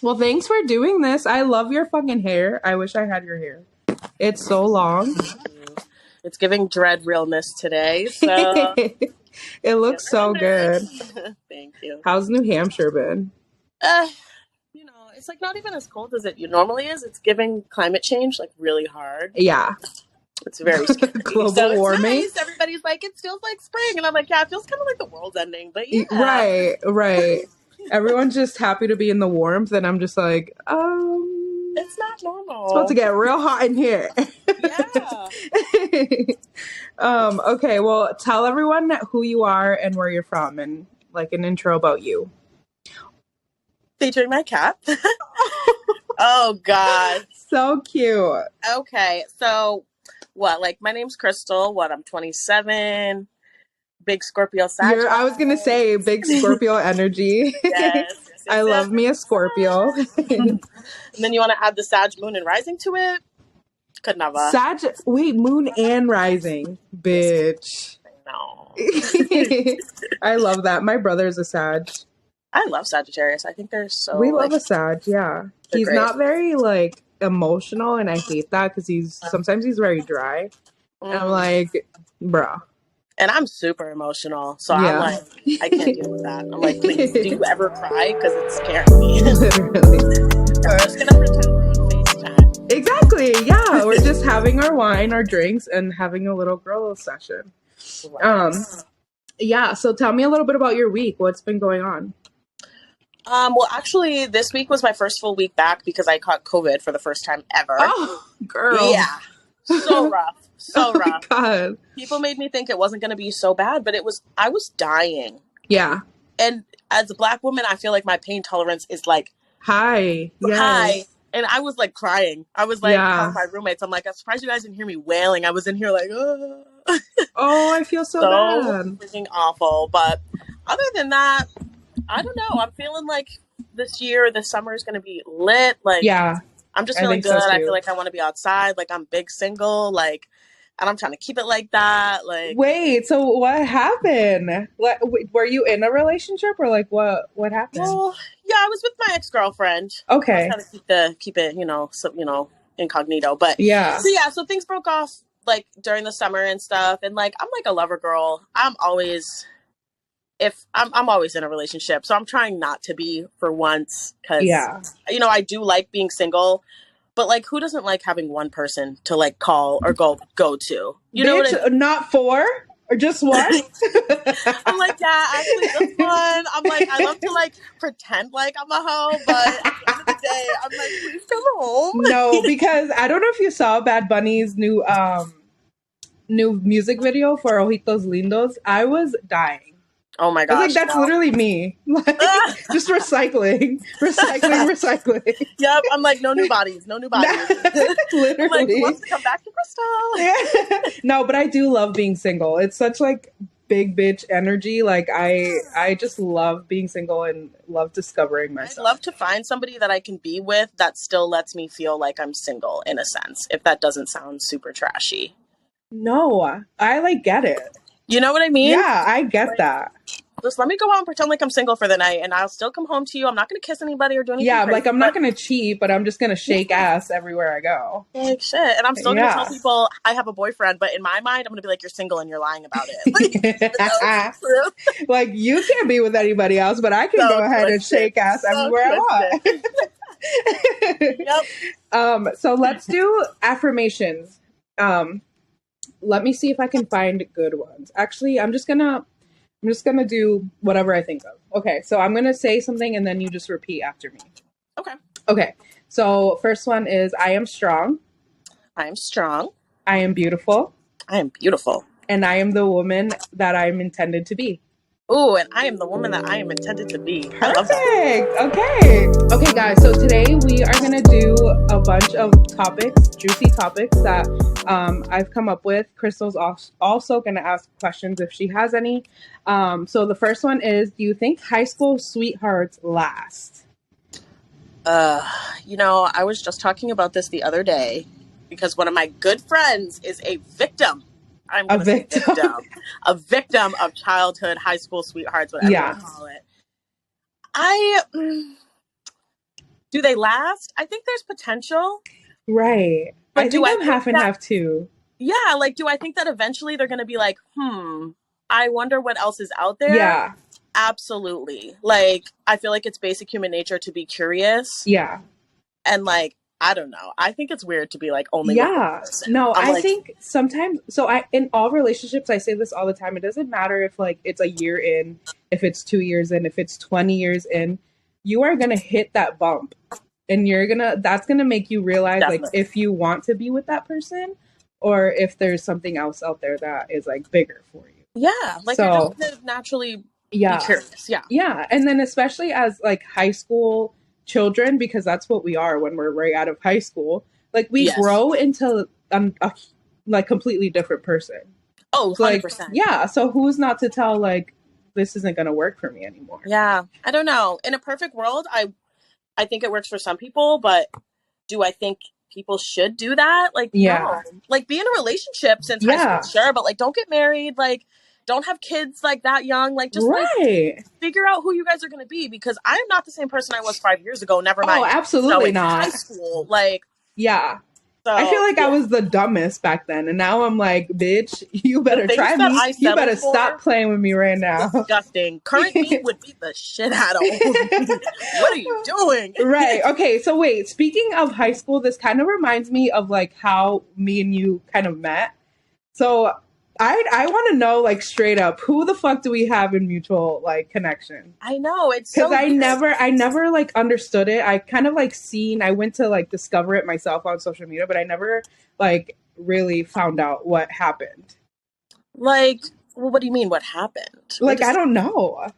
Well, thanks for doing this. I love your fucking hair. I wish I had your hair. It's so long. It's giving dread realness today, so It looks so good. Thank you. How's New Hampshire been? It's like not even as cold as it normally is. It's giving climate change like really hard. Yeah. It's very scary. Global warming. It's nice. Everybody's like, it feels like spring. And I'm like, yeah, it feels kind of like the world's ending. But yeah. Right. Everyone's just happy to be in the warmth. And I'm just like, it's not normal. It's supposed to get real hot in here. Yeah. Okay, well, tell everyone who you are and where you're from and like an intro about you. Featuring my cat. Oh, God. So cute. Okay, so what? Like, my name's Crystal. I'm 27. Big Scorpio Sag. I was going to say big Scorpio energy. Yes. I love me a Scorpio. And then you want to add the Sag, Moon, and Rising to it? Could never. Sag, wait, Moon and Rising. Bitch. No. I love that. My brother's a Sag. I love Sagittarius. I think they're so... We love a Sag, yeah. He's great. Not very, like, emotional, and I hate that because sometimes he's very dry. And I'm like, bruh. And I'm super emotional, so yeah. I'm like, I can't deal with that. I'm like, please, do you ever cry? Because it's scaring me. Literally. We're just going to pretend we're on FaceTime. Exactly, yeah. We're just having our wine, our drinks, and having a little girl session. Wow. Yeah, so tell me a little bit about your week. What's been going on? Well, actually, this week was my first full week back because I caught COVID for the first time ever. Oh, girl. Yeah. So rough. So rough. Oh, God. People made me think it wasn't going to be so bad, but I was dying. Yeah. And as a Black woman, I feel like my pain tolerance is like high. Yes. High. And I was like crying. I was like, telling my roommates, I'm like, I'm surprised you guys didn't hear me wailing. I was in here like, oh. Oh, I feel so bad. Freaking awful. But other than that, I don't know. I'm feeling like this summer is going to be lit. Like, yeah, I'm just feeling good. So I feel like I want to be outside. Like, I'm big single. Like, and I'm trying to keep it like that. Like, wait, so what happened? Were you in a relationship or like what happened? Well, yeah, I was with my ex-girlfriend. Okay. I was trying to keep it, incognito. But yeah. So things broke off like during the summer and stuff. And like, I'm like a lover girl. I'm always in a relationship, so I'm trying not to be for once because, I do like being single, but like, who doesn't like having one person to like call or go to? You know what I mean? Not four or just one? I'm like, yeah, actually just one. I'm like, I love to like pretend like I'm a hoe, but at the end of the day, I'm like, please come home. No, because I don't know if you saw Bad Bunny's new music video for Ojitos Lindos. I was dying. Oh my gosh. Like, that's literally me. Like, just recycling. Yep. I'm like, no new bodies. Literally. I'm like, who wants to come back to Crystal? Yeah. No, but I do love being single. It's such like big bitch energy. Like I just love being single and love discovering myself. I love to find somebody that I can be with that still lets me feel like I'm single in a sense, if that doesn't sound super trashy. No, I like get it. You know what I mean? Yeah, I get that. Just let me go out and pretend like I'm single for the night, and I'll still come home to you. I'm not going to kiss anybody or do anything. Yeah, like I'm not going to cheat, but I'm just going to shake ass everywhere I go. Like shit. And I'm still going to tell people I have a boyfriend, but in my mind, I'm going to be like, you're single and you're lying about it. Like, you can't be with anybody else, but I can go ahead and shake ass everywhere I want. Yep. So let's do affirmations. Let me see if I can find good ones. Actually, I'm just gonna do whatever I think of. Okay, so I'm gonna say something and then you just repeat after me. Okay. So first one is I am strong. I am strong. I am beautiful. I am beautiful. And I am the woman that I'm intended to be. Ooh, and I am the woman that I am intended to be. Perfect. I love that. Okay, guys. So today we are going to do a bunch of topics, juicy topics that I've come up with. Crystal's also going to ask questions if she has any. So the first one is, do you think high school sweethearts last? I was just talking about this the other day because one of my good friends is a victim. I'm a victim of childhood, high school sweethearts, whatever you call it. Do they last? I think there's potential. Right. But I think I'm half and half too. Yeah, like, do I think that eventually they're going to be like, I wonder what else is out there? Yeah. Absolutely. Like, I feel like it's basic human nature to be curious. Yeah. And, like, I don't know. I think it's weird to be, like, only with one person. No, I think sometimes, in all relationships, I say this all the time. It doesn't matter if, like, it's a year in, if it's 2 years in, if it's 20 years in, you are going to hit that bump. And that's going to make you realize, Definitely. Like, if you want to be with that person or if there's something else out there that is, like, bigger for you. Yeah. Like, you're just going to naturally be curious. Yeah. Yeah. And then especially as, like, high school children, because that's what we are when we're right out of high school, like, we grow into a like, completely different person. Oh, 100%. Like, yeah. So who's not to tell, like, this isn't going to work for me anymore? Yeah. I don't know. In a perfect world, I think it works for some people, but do I think people should do that? Like, no. Like, be in a relationship since high school, sure, but, like, don't get married. Like, don't have kids, like, that young. Like, just, like, figure out who you guys are going to be, because I am not the same person I was 5 years ago. Never mind. Oh, absolutely not. High school, like. Yeah. So, I feel like I was the dumbest back then, and now I'm like, bitch, you better try me. You better stop playing with me right now. Disgusting. Current me would beat the shit out of me. What are you doing? Right. Okay. So wait, speaking of high school, this kind of reminds me of, like, how me and you kind of met. So I want to know, like, straight up, who the fuck do we have in mutual, like, connection? I know, it's so because I never like understood it. I kind of, like, I went to, like, discover it myself on social media, but I never, like, really found out what happened. Like, well, what do you mean? What happened? Like, I don't know.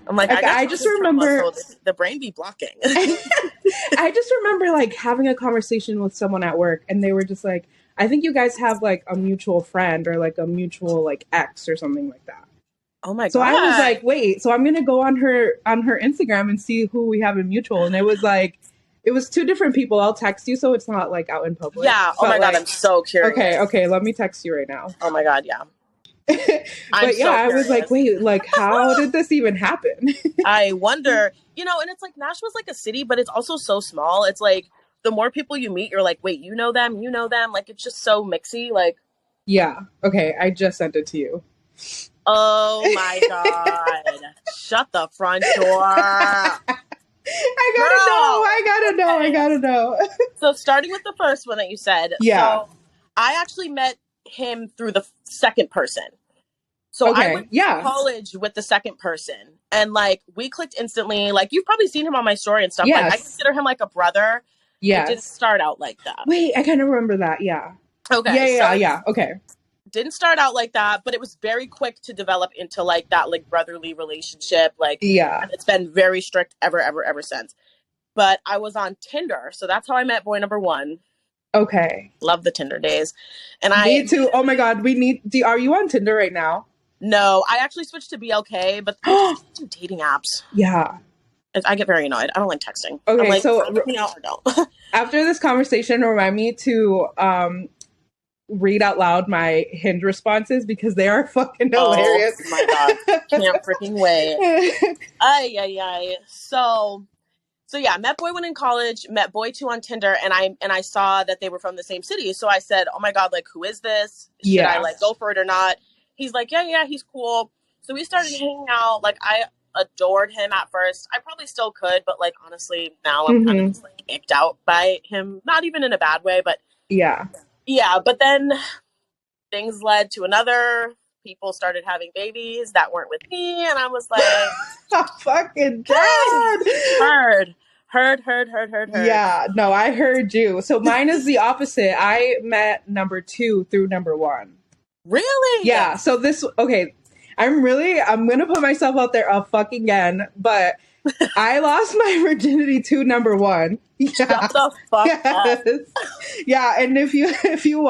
I'm like I just remember the brain be blocking. I just remember, like, having a conversation with someone at work, and they were just like, I think you guys have, like, a mutual friend or, like, a mutual, like, ex or something like that. Oh my God. So I was like, wait, so I'm going to go on her Instagram and see who we have in mutual. And it was like, it was 2 different people. I'll text you so it's not, like, out in public. Yeah. Oh my God. I'm so curious. Okay. Let me text you right now. Oh my God. Yeah. But yeah, I was like, wait, like, how did this even happen? I wonder, and it's like, Nashville's like a city, but it's also so small. It's like, the more people you meet, you're like, wait, you know them. Like, it's just so mixy. Like, yeah. Okay. I just sent it to you. Oh my God. Shut the front door. I gotta know. So starting with the first one that you said. Yeah. So I actually met him through the second person. So I went to college with the second person, and, like, we clicked instantly. Like, you've probably seen him on my story and stuff. Yes. Like, I consider him like a brother. Yeah. It didn't start out like that. Wait, I kind of remember that. Yeah. Okay. Yeah. Okay. Didn't start out like that, but it was very quick to develop into, like, that, like, brotherly relationship. Like, and it's been very strict ever since. But I was on Tinder, so that's how I met boy number 1. Okay. Love the Tinder days. And Me too. Oh my God. Are you on Tinder right now? No, I actually switched to BLK, but dating apps. Yeah. I get very annoyed. I don't like texting. Okay, I'm like, so me out or don't. After this conversation, remind me to read out loud my Hinge responses, because they are fucking hilarious. Oh my God. Can't freaking wait. Ay. So yeah, met boy 1 in college, met boy 2 on Tinder, and I saw that they were from the same city. So I said, oh my God, like, who is this? Should I, like, go for it or not? He's like, yeah, he's cool. So we started hanging out. Like, I adored him at first. I probably still could, but, like, honestly, now I'm kind of just, like, icked out by him. Not even in a bad way, but yeah. But then things led to another. People started having babies that weren't with me, and I was like, I'm fucking dead. Heard. Yeah, no, I heard you. So mine is the opposite. I met number 2 through number 1. Really? Yeah. So I'm going to put myself out there fucking again, but I lost my virginity to number 1. Yeah. Shut the fuck up. Yeah. And if you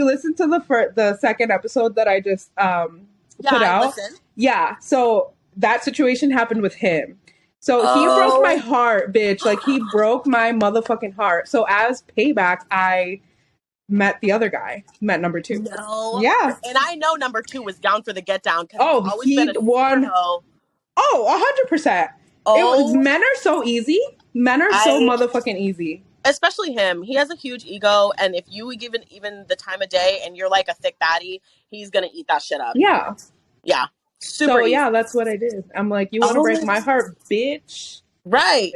listen to the second episode that I just put out. Listen. Yeah. So that situation happened with him. So he broke my heart, bitch. Like, he broke my motherfucking heart. So as payback, I met the other guy, met number 2. No. Yeah. And I know number 2 was down for the get down. He won. Oh, 100%. Men are so easy. Men are so motherfucking easy. Especially him. He has a huge ego, and if you give it even the time of day and you're like a thick baddie, he's gonna eat that shit up. Yeah. Yeah. Super easy. Yeah, that's what I did. I'm like, you want to break my heart, bitch? Right.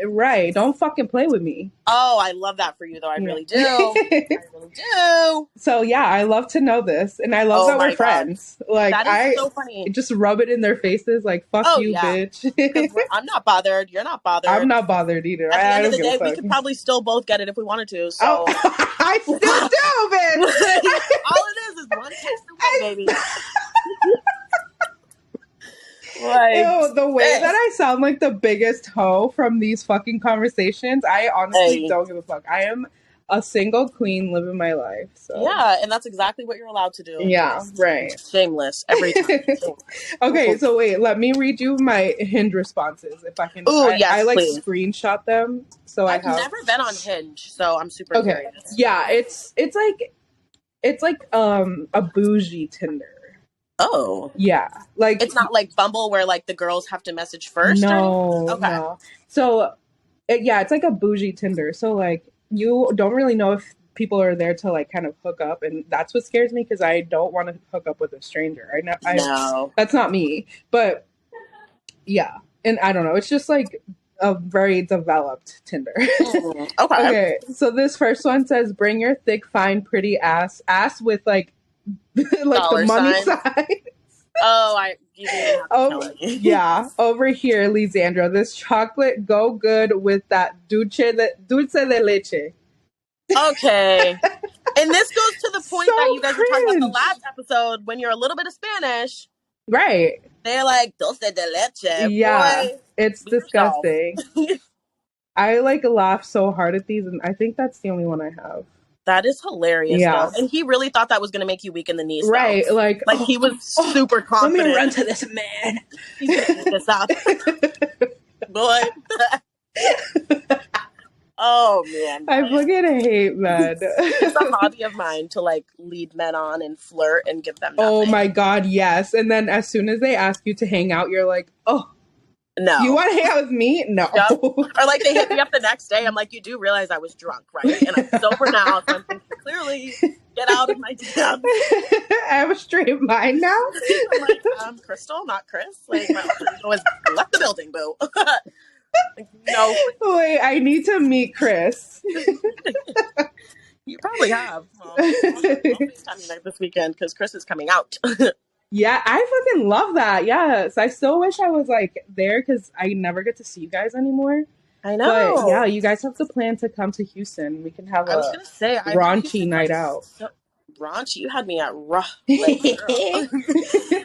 Don't fucking play with me. Oh, I love that for you, though. I really do. I really do. So, yeah, I love to know this. And I love that we're friends. Like, that is so funny. Just rub it in their faces like, fuck you, bitch. I'm not bothered. You're not bothered. I'm not bothered either. At the end of the day, we could probably still both get it if we wanted to. So I still do, bitch. All it is one text away, baby. Like, ew, the way that I sound like the biggest hoe from these fucking conversations, I honestly don't give a fuck. I am a single queen living my life. So. Yeah, and that's exactly what you're allowed to do. Yeah, right. Shameless every time. Okay, so wait, let me read you my Hinge responses if I can. Oh, yes, I like please. Screenshot them. So I've never been on Hinge, so I'm super curious. Yeah, it's like a bougie Tinder. Oh. Yeah. Like it's not like Bumble where like the girls have to message first? No. Okay. No. So it's like a bougie Tinder. So like you don't really know if people are there to like kind of hook up, and that's what scares me because I don't want to hook up with a stranger. No. That's not me. But yeah. And I don't know. It's just like a very developed Tinder. Okay. So this first one says, bring your thick, fine, pretty ass with like the money sign. Oh, yeah. Over here, Lisandra, this chocolate go good with that dulce de leche. Okay. And this goes to the point that you guys were talking about the last episode when you're a little bit of Spanish. Right. They're like, dulce de leche. Yeah. Boy, it's disgusting. I like laugh so hard at these, and I think that's the only one I have. That is hilarious, though. And he really thought that was going to make you weak in the knees, right? Though. Like he was super confident. Let me run to this man. He's going to eat this up. Boy. Oh, man. I fucking hate men. It's a hobby of mine to, like, lead men on and flirt and give them nothing. Oh, my God, yes. And then as soon as they ask you to hang out, you're like, oh. No. You want to hang out with me? No. Yep. Or like they hit me up the next day. I'm like, you do realize I was drunk, right? And I'm sober now. So I'm thinking, clearly, get out of my DMs. I have a straight mind now. I'm like, Crystal, not Chris. Like, my alter ego has left the building, boo. Like, no. Wait, I need to meet Chris. You probably have. Well, I'll FaceTime you night this weekend because Chris is coming out. Yeah, I fucking love that. Yes. I still wish I was like there because I never get to see you guys anymore. I know. But yeah, you guys have to plan to come to Houston. We can have raunchy night out. Raunchy? You had me at rough.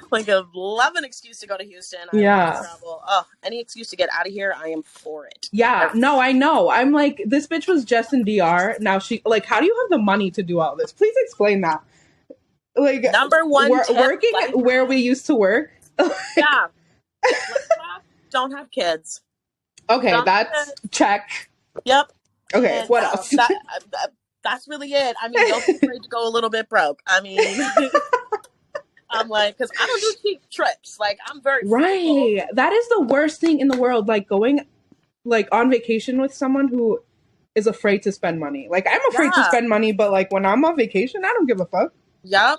Like a love an excuse to go to Houston. I want to travel. Oh, any excuse to get out of here, I am for it. Yeah, no, I know. I'm like, this bitch was just in DR. Now she, like, how do you have the money to do all this? Please explain that. Like, number one, working where we used to work. Yeah. Don't have kids. Okay, that's check. Yep. Okay, and, what else? That's really it. I mean, don't be afraid to go a little bit broke. I mean, I'm like, because I don't do cheap trips. Like, I'm very right. Frugal. That is the worst thing in the world. Like going, like on vacation with someone who is afraid to spend money. Like I'm afraid to spend money, but like when I'm on vacation, I don't give a fuck. Yep.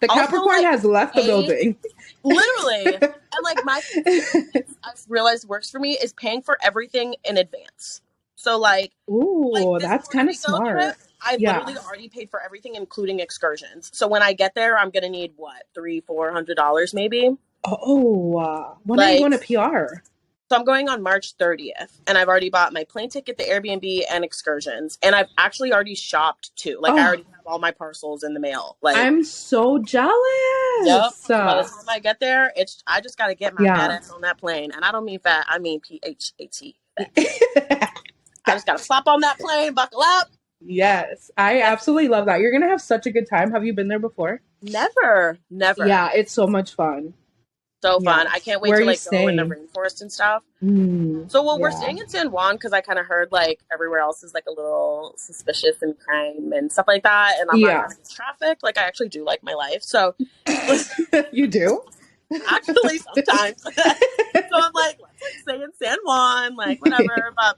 The Capricorn has left the building. Literally. And like I've realized works for me is paying for everything in advance. So like, that's kind of smart. Trip, I literally already paid for everything, including excursions. So when I get there, I'm gonna need what, $300-$400 maybe. When are you going to PR? So I'm going on March 30th, and I've already bought my plane ticket, the Airbnb, and excursions. And I've actually already shopped too. Like I already have all my parcels in the mail. Like I'm so jealous. Yep. By the time I get there, I just got to get my fat ass on that plane, and I don't mean fat. I mean PHAT. I just got to slap on that plane, buckle up. Yes, I absolutely love that. You're gonna have such a good time. Have you been there before? Never. Yeah, it's so much fun. So fun. I can't wait to like go in the rainforest and stuff. So we're staying in San Juan because I kind of heard like everywhere else is like a little suspicious and crime and stuff like that. And I'm like, traffic. Like I actually do like my life. So you do? Actually, sometimes. So I'm like, let's like stay in San Juan, like whatever. But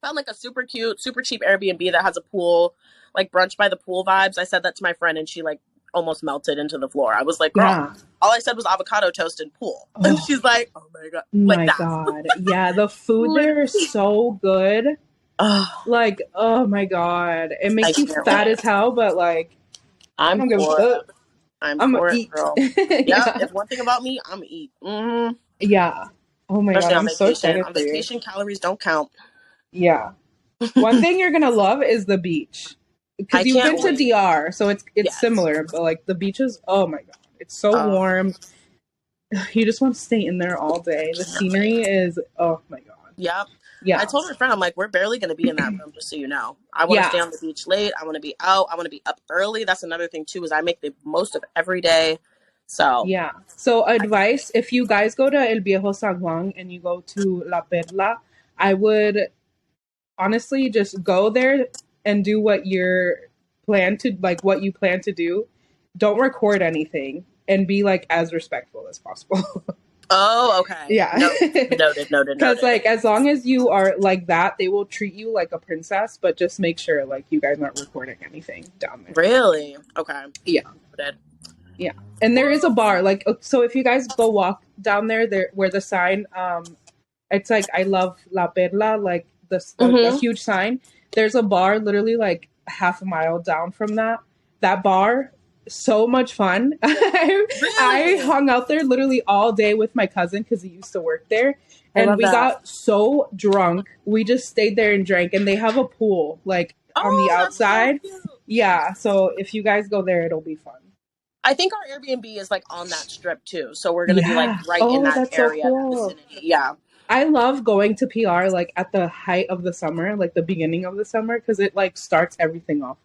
Found like a super cute, super cheap Airbnb that has a pool, like brunch by the pool vibes. I said that to my friend and she like almost melted into the floor. I was like, girl, all I said was avocado toast and pool. Oh. And she's like, oh my God. Like my that. God. Yeah, the food there is so good. Like, oh my God. It makes you fat as hell, but like, I'm for it, girl. Yeah. If one thing about me, I'm eat. Mm-hmm. Yeah. Oh my Especially God. I'm so excited on vacation, calories don't count. Yeah. One thing you're gonna love is the beach. Because you've been to DR, so it's similar, but like the beaches, oh my God. It's so warm. You just want to stay in there all day. The scenery is, oh my God. Yep. Yeah. I told my friend, I'm like, we're barely going to be in that room, just so you know. I want to stay on the beach late. I want to be out. I want to be up early. That's another thing, too, is I make the most of every day. So. Yeah. So advice, if you guys go to El Viejo San Juan and you go to La Perla, I would honestly just go there and do what you plan to do. Don't record anything and be like as respectful as possible. Oh, okay. Yeah. Noted. Because like as long as you are like that, they will treat you like a princess, but just make sure like you guys aren't recording anything down there. Really? Okay. Yeah. Yeah. And there is a bar. Like, so if you guys go walk down there where the sign, it's like, I love La Perla, like the huge sign. There's a bar literally like half a mile down from that bar. So much fun. I hung out there literally all day with my cousin because he used to work there. And we got so drunk. We just stayed there and drank. And they have a pool like on the outside. So yeah. So if you guys go there, it'll be fun. I think our Airbnb is like on that strip too. So we're going to be like in that area. So cool. That vicinity. Yeah. I love going to PR like at the height of the summer, like the beginning of the summer, because it like starts everything off.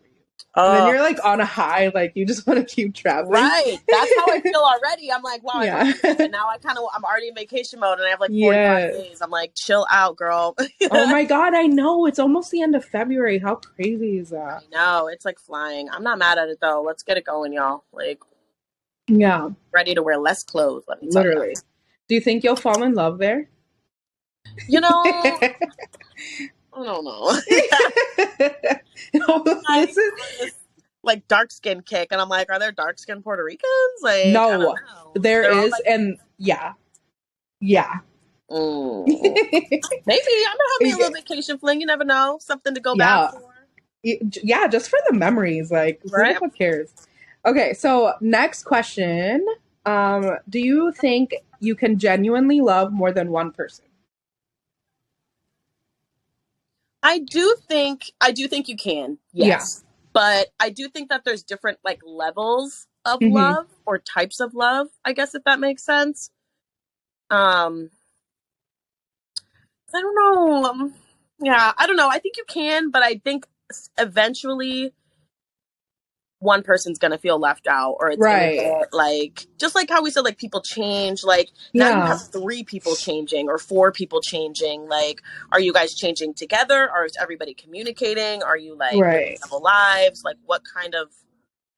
And then you're like on a high, like you just want to keep traveling. Right. That's how I feel already. I'm like, wow, and now I'm already in vacation mode and I have like 45 days. I'm like, chill out, girl. Oh my God, I know. It's almost the end of February. How crazy is that? I know. It's like flying. I'm not mad at it though. Let's get it going, y'all. Like, yeah. Ready to wear less clothes. Let me literally. Do you think you'll fall in love there? You know, I don't know. This is like dark skin kick, and I'm like, are there dark skinned Puerto Ricans? Like, no, there is, like, and yeah. Maybe I'm gonna have me a little vacation fling. You never know, something to go back for. Yeah, just for the memories. Like, who cares? Okay, so next question: do you think you can genuinely love more than one person? I do think you can. Yes. Yeah. But I do think that there's different like levels of love or types of love, I guess, if that makes sense. I don't know. Yeah, I don't know. I think you can, but I think eventually one person's gonna feel left out, or it's gonna get like, just like how we said, like people change, like now you have 3 people changing or 4 people changing. Like, are you guys changing together, or is everybody communicating? Are you like living double lives? Like, what kind of?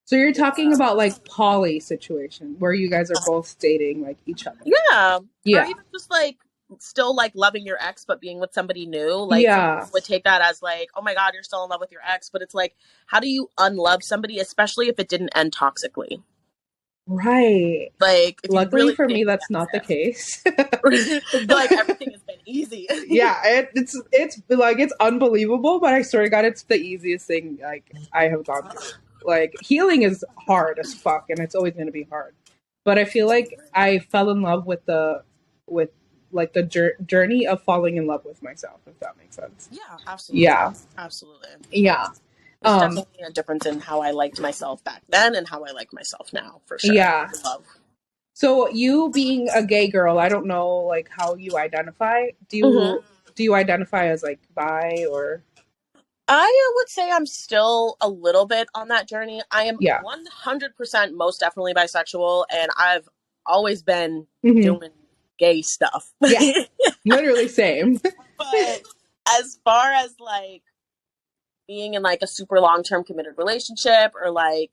So you're talking about like poly situation where you guys are both dating like each other. Yeah. Or even just like still like loving your ex but being with somebody new. Like, some would take that as like, oh my God, you're still in love with your ex, but it's like, how do you unlove somebody, especially if it didn't end toxically? Right. Like, luckily really for me, that's not the case. Like, everything has been easy. Yeah, it's like, it's unbelievable, but I swear to God, it's the easiest thing like I have gone through. Like, healing is hard as fuck, and it's always going to be hard. But I feel like I fell in love with the journey of falling in love with myself, if that makes sense. Yeah, absolutely. Yeah, absolutely. Yeah, there's definitely a difference in how I liked myself back then and how I like myself now, for sure. Yeah. So you being a gay girl, I don't know like how you identify. Do you identify as like bi or? I would say I'm still a little bit on that journey. I am 100% most definitely bisexual, and I've always been doing gay stuff. Yeah, literally same. But as far as like being in like a super long-term committed relationship, or like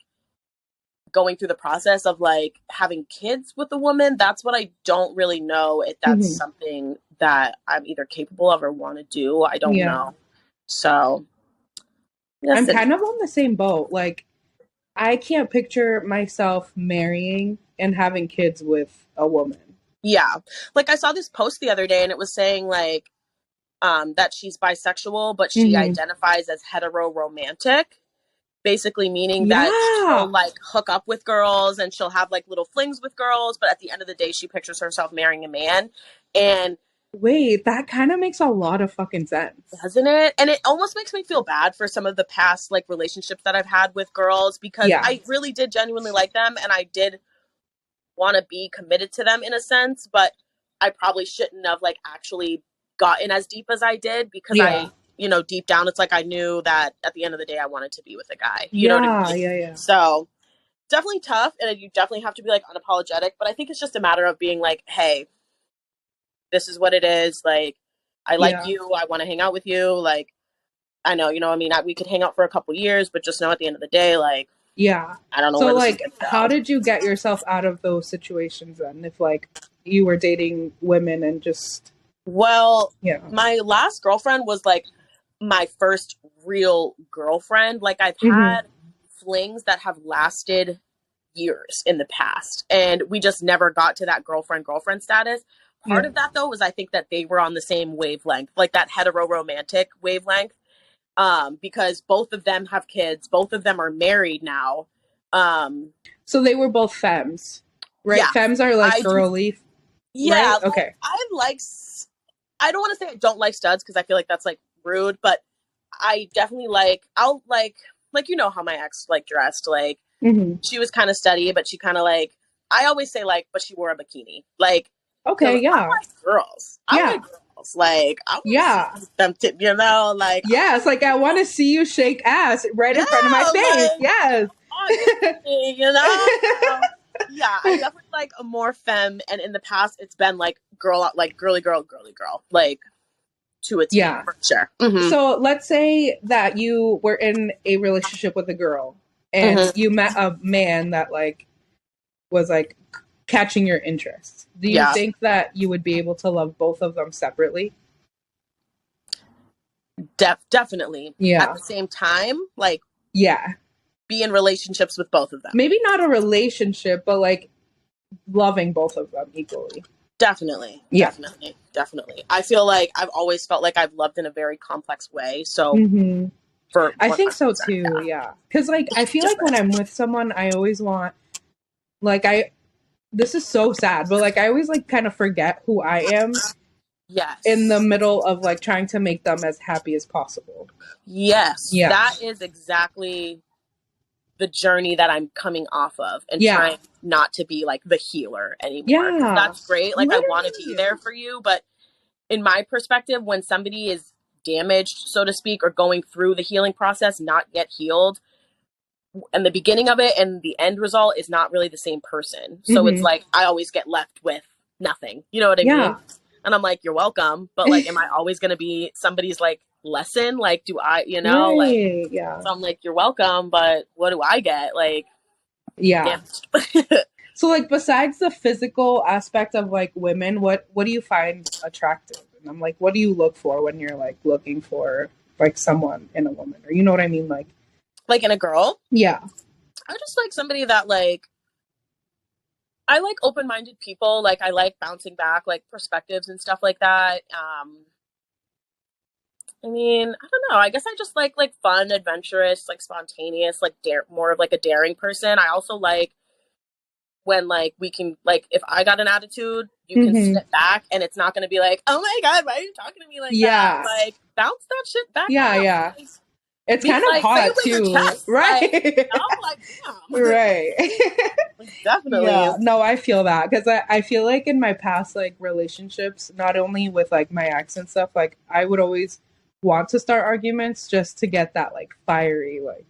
going through the process of like having kids with a woman, that's what I don't really know if that's something that I'm either capable of or want to do. I don't know. So I'm kind of on the same boat. Like, I can't picture myself marrying and having kids with a woman. Yeah. Like, I saw this post the other day and it was saying, like, that she's bisexual, but she identifies as hetero-romantic. Basically meaning that she'll, like, hook up with girls and she'll have, like, little flings with girls, but at the end of the day, she pictures herself marrying a man. And wait, that kind of makes a lot of fucking sense. Doesn't it? And it almost makes me feel bad for some of the past, like, relationships that I've had with girls, because I really did genuinely like them and I did want to be committed to them in a sense, but I probably shouldn't have, like, actually gotten as deep as I did, because I, you know, deep down, it's like I knew that at the end of the day, I wanted to be with a guy. You know what I mean? Yeah. So definitely tough, and you definitely have to be, like, unapologetic, but I think it's just a matter of being like, hey, this is what it is. Like, I like you. I want to hang out with you. Like, I know, you know, I mean, we could hang out for a couple years, but just know at the end of the day, like, I don't know. So, like, how did you get yourself out of those situations then? If, like, you were dating women and just... Well, my last girlfriend was, like, my first real girlfriend. Like, I've had flings that have lasted years in the past, and we just never got to that girlfriend status. Part of that, though, was I think that they were on the same wavelength, like that hetero-romantic wavelength, because both of them have kids. Both of them are married now. So they were both femmes, right? Yeah, femmes are, like, girly. Yeah. Right? Okay. I don't want to say I don't like studs, because I feel like that's, like, rude, but I definitely I'll you know how my ex, like, dressed, like, she was kind of studdy, but she kind of, like, I always say, like, but she wore a bikini. Like, okay, yeah. I like girls. I like girls. Like, I want to see them, you know, like. Yes, like, I want to see you shake ass right in front of my face. Like, yes. You know? Yeah, I definitely like a more femme, and in the past, it's been, like, girly girl, like, to a T, for sure. So let's say that you were in a relationship with a girl, and you met a man that, like, was, like, catching your interest. Do you think that you would be able to love both of them separately? Definitely. Yeah. At the same time, like, be in relationships with both of them. Maybe not a relationship, but, like, loving both of them equally. Definitely. Yeah. Definitely. I feel like I've always felt like I've loved in a very complex way. So I think so too. Yeah. Because, like, I feel like when I'm with someone, I always want, like, this is so sad, but, like, I always, like, kind of forget who I am. Yes. In the middle of, like, trying to make them as happy as possible. Yes. Yeah. That is exactly the journey that I'm coming off of, and trying not to be, like, the healer anymore. Yeah. That's great. Like, literally. I want to be there for you, but in my perspective, when somebody is damaged, so to speak, or going through the healing process, not yet healed, and the beginning of it and the end result is not really the same person. So it's like, I always get left with nothing. You know what I mean? And I'm like, you're welcome. But, like, am I always going to be somebody's, like, lesson? Like, do I, you know, like, so I'm like, you're welcome, but what do I get? Like, So, like, besides the physical aspect of, like, women, what do you find attractive? And I'm like, what do you look for when you're, like, looking for, like, someone in a woman? Or, you know what I mean? Like in a girl? Yeah. I just like somebody that, like, I like open-minded people. Like, I like bouncing back, like, perspectives and stuff like that. I mean, I don't know. I guess I just like fun, adventurous, like, spontaneous, like, more of, like, a daring person. I also like when, like, we can, like, if I got an attitude, you can sit back and it's not going to be like, oh my God, why are you talking to me like that? Like, bounce that shit back. Yeah. Like, it's kind of hot too, right? Like, you know? Like, damn. Right. Definitely. Yeah. No, I feel that, because I feel like in my past, like, relationships, not only with, like, my ex and stuff, like, I would always want to start arguments just to get that, like, fiery, like,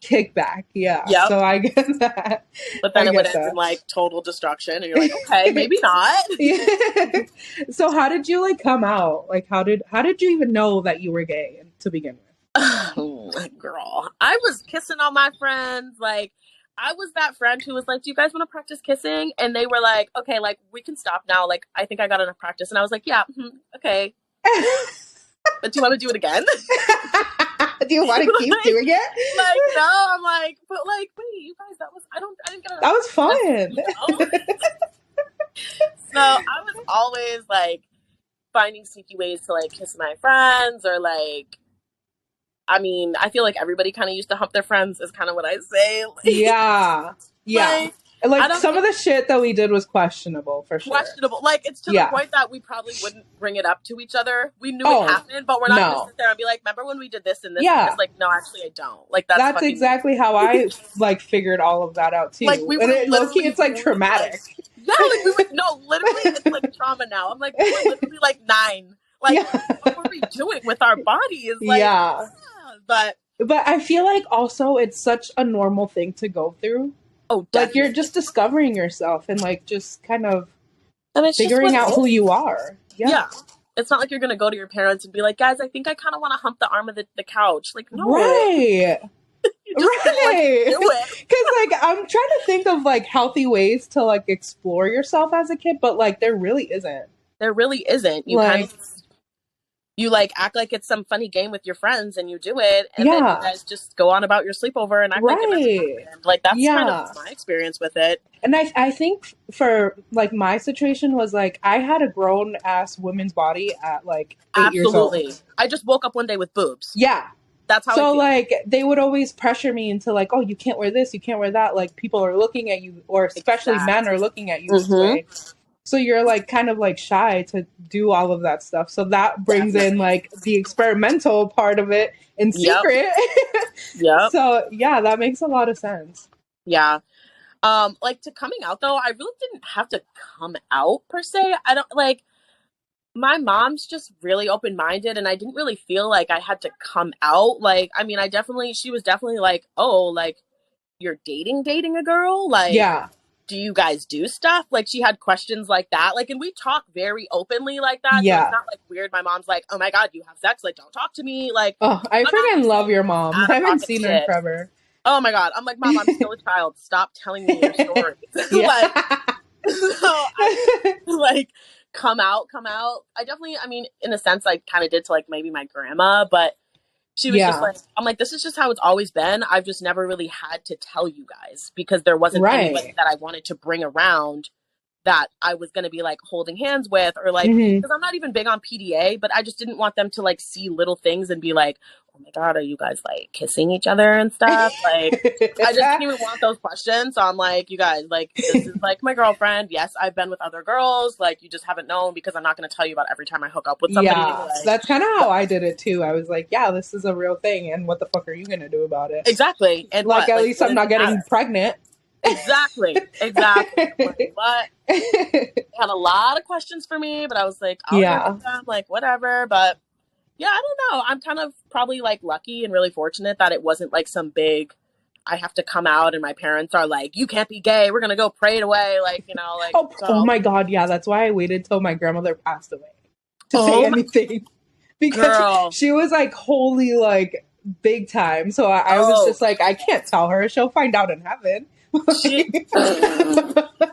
kickback. Yeah. Yep. So I get that. But then it would end in, like, total destruction, and you're like, okay, maybe not. So how did you, like, come out? Like, how did you even know that you were gay to begin with? Oh, girl, I was kissing all my friends. Like, I was that friend who was like, do you guys want to practice kissing? And they were like, okay, like, we can stop now. Like, I think I got enough practice. And I was like, yeah, okay. But do you want to do it again? Do you want to keep doing it? Like, no, I'm like, but like, wait, you guys, I didn't get enough. That was fun. You know? So I was always like finding sneaky ways to like kiss my friends, or like, I mean, I feel like everybody kind of used to hump their friends is kind of what I say. Like, yeah. Like some of the shit that we did was questionable, for sure. Questionable. Like, it's to the point that we probably wouldn't bring it up to each other. We knew it happened, but we're not going to sit there and be like, remember when we did this and this? Yeah. And it's like, no, actually, I don't. Like, that's exactly how I, like, figured all of that out, too. Like, we were low-key, it's, like, traumatic. Yeah, like, we were, no, literally, it's, like, trauma now. I'm like, we were literally, like, 9. Like, what were we doing with our bodies? Like, But I feel like, also, it's such a normal thing to go through. Oh, definitely. Like, you're just discovering yourself and, like, just kind of figuring out who you are. Yeah. It's not like you're going to go to your parents and be like, guys, I think I kind of want to hump the arm of the couch. Like, no. Right. You just do it. Because, like, I'm trying to think of, like, healthy ways to, like, explore yourself as a kid, but, like, there really isn't. There really isn't. You kind of... You, like, act like it's some funny game with your friends and you do it. And then you guys just go on about your sleepover and act like it never happened. Like, that's kind of my experience with it. And I think for, like, my situation was, like, I had a grown-ass woman's body at, like, 8 years old. I just woke up one day with boobs. Yeah. That's how So, like, they would always pressure me into, like, oh, you can't wear this, you can't wear that. Like, people are looking at you, or especially men are looking at you this way. So you're, like, kind of, like, shy to do all of that stuff. So that brings in, like, the experimental part of it in secret. So, yeah, that makes a lot of sense. Yeah. Like, to coming out, though, I really didn't have to come out, per se. I don't, like, my mom's just really open-minded, and I didn't really feel like I had to come out. Like, I mean, she was definitely like, oh, like, you're dating a girl? Like, do you guys do stuff? Like, she had questions like that. Like, and we talk very openly like that. Yeah. So it's not, like, weird. My mom's like, oh, my God, you have sex? Like, don't talk to me. Like, oh, I freaking love your mom. I haven't seen her in forever. Oh, my God. I'm like, Mom, I'm still a child. Stop telling me your stories. Like, so I, like, come out. I definitely, I mean, in a sense, I kind of did to, like, maybe my grandma, but she was just like, I'm like, this is just how it's always been. I've just never really had to tell you guys because there wasn't anybody that I wanted to bring around that I was going to be like holding hands with, or like, because I'm not even big on PDA, but I just didn't want them to like see little things and be like, oh my God, are you guys like kissing each other and stuff? Like, I just didn't even want those questions. So I'm like, you guys, like, this is like my girlfriend. Yes, I've been with other girls. Like, you just haven't known because I'm not going to tell you about every time I hook up with somebody. Yeah, anyway. That's kind of how I did it too. I was like, yeah, this is a real thing. And what the fuck are you going to do about it? Exactly. And like, at least I'm not getting pregnant. Exactly. Like, what? Had a lot of questions for me, but I was like, I'll get them, like, whatever. But yeah, I don't know. I'm kind of probably like lucky and really fortunate that it wasn't like some big, I have to come out and my parents are like, you can't be gay. We're going to go pray it away. Like, you know, like. Oh my God. Yeah. That's why I waited till my grandmother passed away to say anything. Because she was like, holy, like, big time. So I was just like, I can't tell her. She'll find out in heaven.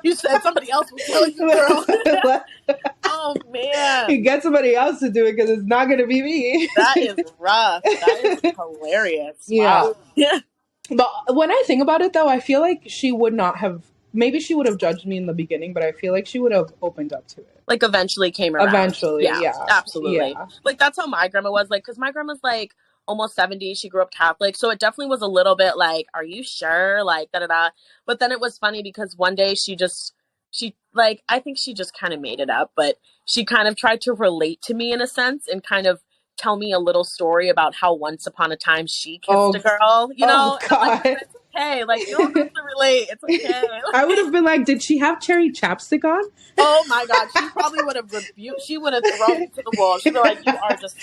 You said somebody else will kill you, girl. Oh man, you get somebody else to do it because it's not going to be me. That is rough. That is hilarious. Wow. Yeah. But when I think about it, though, I feel like she would not have. Maybe she would have judged me in the beginning, but I feel like she would have opened up to it. Like eventually came around. Eventually, yeah. Absolutely. Yeah. Like that's how my grandma was. Like, because my grandma's like almost 70. She grew up Catholic. So it definitely was a little bit like, are you sure? Like, da-da-da. But then it was funny because one day she like, I think she just kind of made it up, but she kind of tried to relate to me in a sense and kind of tell me a little story about how once upon a time she kissed a girl, you know? God. Like, it's okay. Like, you don't have to relate. It's okay. I would have been like, did she have cherry chapstick on? Oh my God. She probably would have rebuked. She would have thrown it to the wall. She'd be like, you are just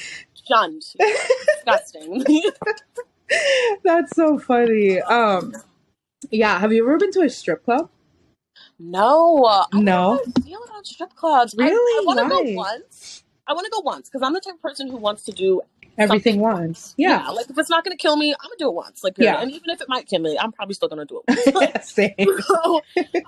shunned. Disgusting. That's so funny. Yeah. Have you ever been to a strip club? No. No. I feel about strip clubs. Really? I want to go once. I want to go once because I'm the type of person who wants to do everything once. Yeah. Like if it's not going to kill me, I'm going to do it once. Like, and even if it might kill me, I'm probably still going to do it once. Like, same. So I'm like,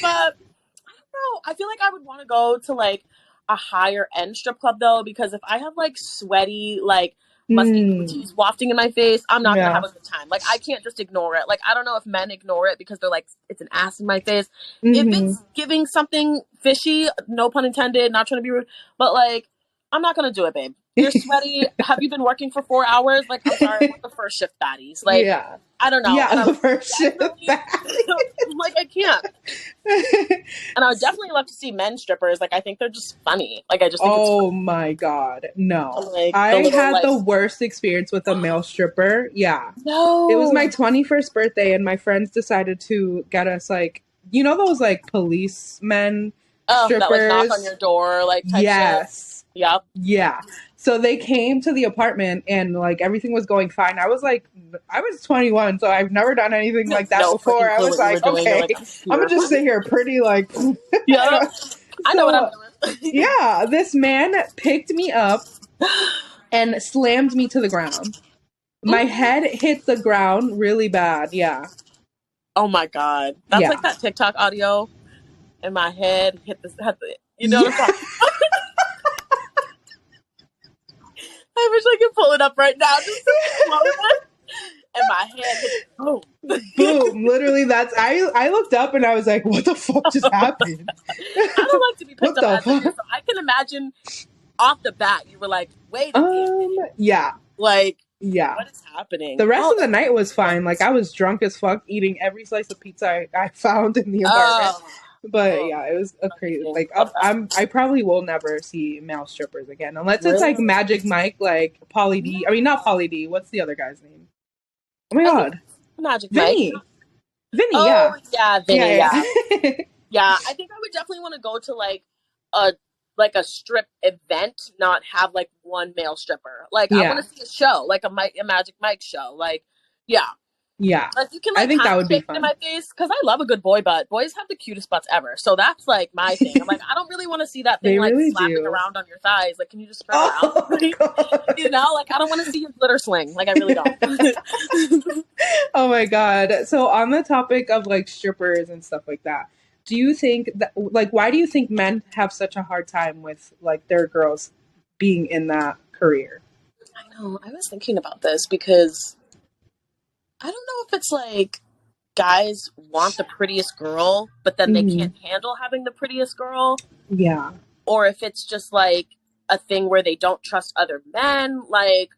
but I don't know. I feel like I would want to go to like, a higher end strip club though, because if I have like sweaty, like musty booties wafting in my face, I'm not gonna have a good time. Like I can't just ignore it. Like I don't know if men ignore it because they're like, it's an ass in my face. If it's giving something fishy, no pun intended, not trying to be rude, but like I'm not gonna do it, babe. You're sweaty. Have you been working for 4 hours? Like, I'm sorry, I want the first shift fatties. Like, I don't know. Yeah, and the first shift fatties. Like, I can't. And I would definitely love to see men strippers. Like, I think they're just funny. Like, I just think it's funny. My God. No. Like, I had the worst experience with a male stripper. Yeah. No. It was my 21st birthday, and my friends decided to get us, like, you know those, like, policemen strippers? That, like, knock on your door, like, type shit? Yep. Yeah. So they came to the apartment and like everything was going fine. I was 21, so I've never done anything like that before. I was like, okay, like, I'm gonna just sit here pretty like yeah. I know what I'm doing. Yeah, this man picked me up and slammed me to the ground. My head hit the ground really bad. Yeah. Oh my God. That's like that TikTok audio. And my head hit the you know what I'm talking about? I wish I could pull it up right now. Just and my head hit boom. Boom. Literally, I looked up and I was like, what the fuck just happened? I don't like to be picked up as it is, so I can imagine off the bat you were like, wait a minute. Yeah. Like, what is happening? The rest of the night was fine. Like, I was drunk as fuck eating every slice of pizza I found in the apartment. But it was a crazy. Like I probably will never see male strippers again unless it's like Magic Mike, like Pauly D. I mean, not Pauly D. What's the other guy's name? Oh my God, Magic Vinny. Mike. Vinny, yeah, Vinny, yeah. Yeah, I think I would definitely want to go to like a strip event, not have like one male stripper. Like I want to see a show, like a Magic Mike show. Like, yeah. Yeah, like you can like I think that would be fun in my face because I love a good boy butt. Boys have the cutest butts ever, so that's like my thing. I'm like, I don't really want to see that thing like really slapping around on your thighs. Like, can you just spread it out? You know, like I don't want to see your glitter sling. Like I really don't. Oh my God! So on the topic of like strippers and stuff like that, do you think that like why do you think men have such a hard time with like their girls being in that career? I know. I was thinking about this because I don't know if it's like guys want the prettiest girl, but then they can't handle having the prettiest girl. Yeah. Or if it's just like a thing where they don't trust other men. Like,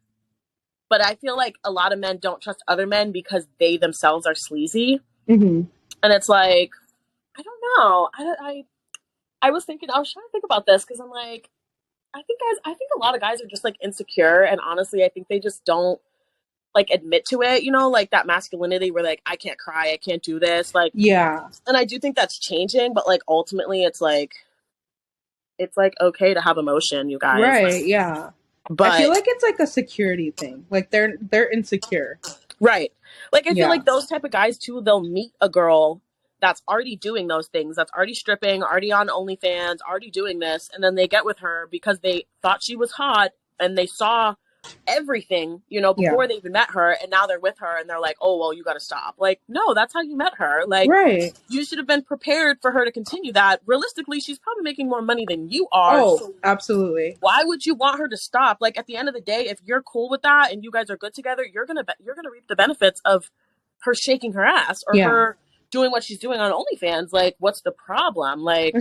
but I feel like a lot of men don't trust other men because they themselves are sleazy. And it's like, I don't know. I was trying to think about this because I'm like, I think a lot of guys are just like insecure. And honestly, I think they just don't like admit to it, you know, like that masculinity where like I can't cry, I can't do this, like and I do think that's changing, but like ultimately it's like okay to have emotion, you guys, right? Like, yeah, but I feel like it's like a security thing, like they're insecure, right? Like I feel like those type of guys too, they'll meet a girl that's already doing those things, that's already stripping, already on OnlyFans, already doing this, and then they get with her because they thought she was hot and they saw everything, you know, before they even met her, and now they're with her and they're like, oh well, you got to stop. Like, no, that's how you met her. Like, you should have been prepared for her to continue that. Realistically, she's probably making more money than you are. So absolutely. Why would you want her to stop? Like, at the end of the day, if you're cool with that and you guys are good together, you're gonna reap the benefits of her shaking her ass or her doing what she's doing on OnlyFans. Like, what's the problem? Like,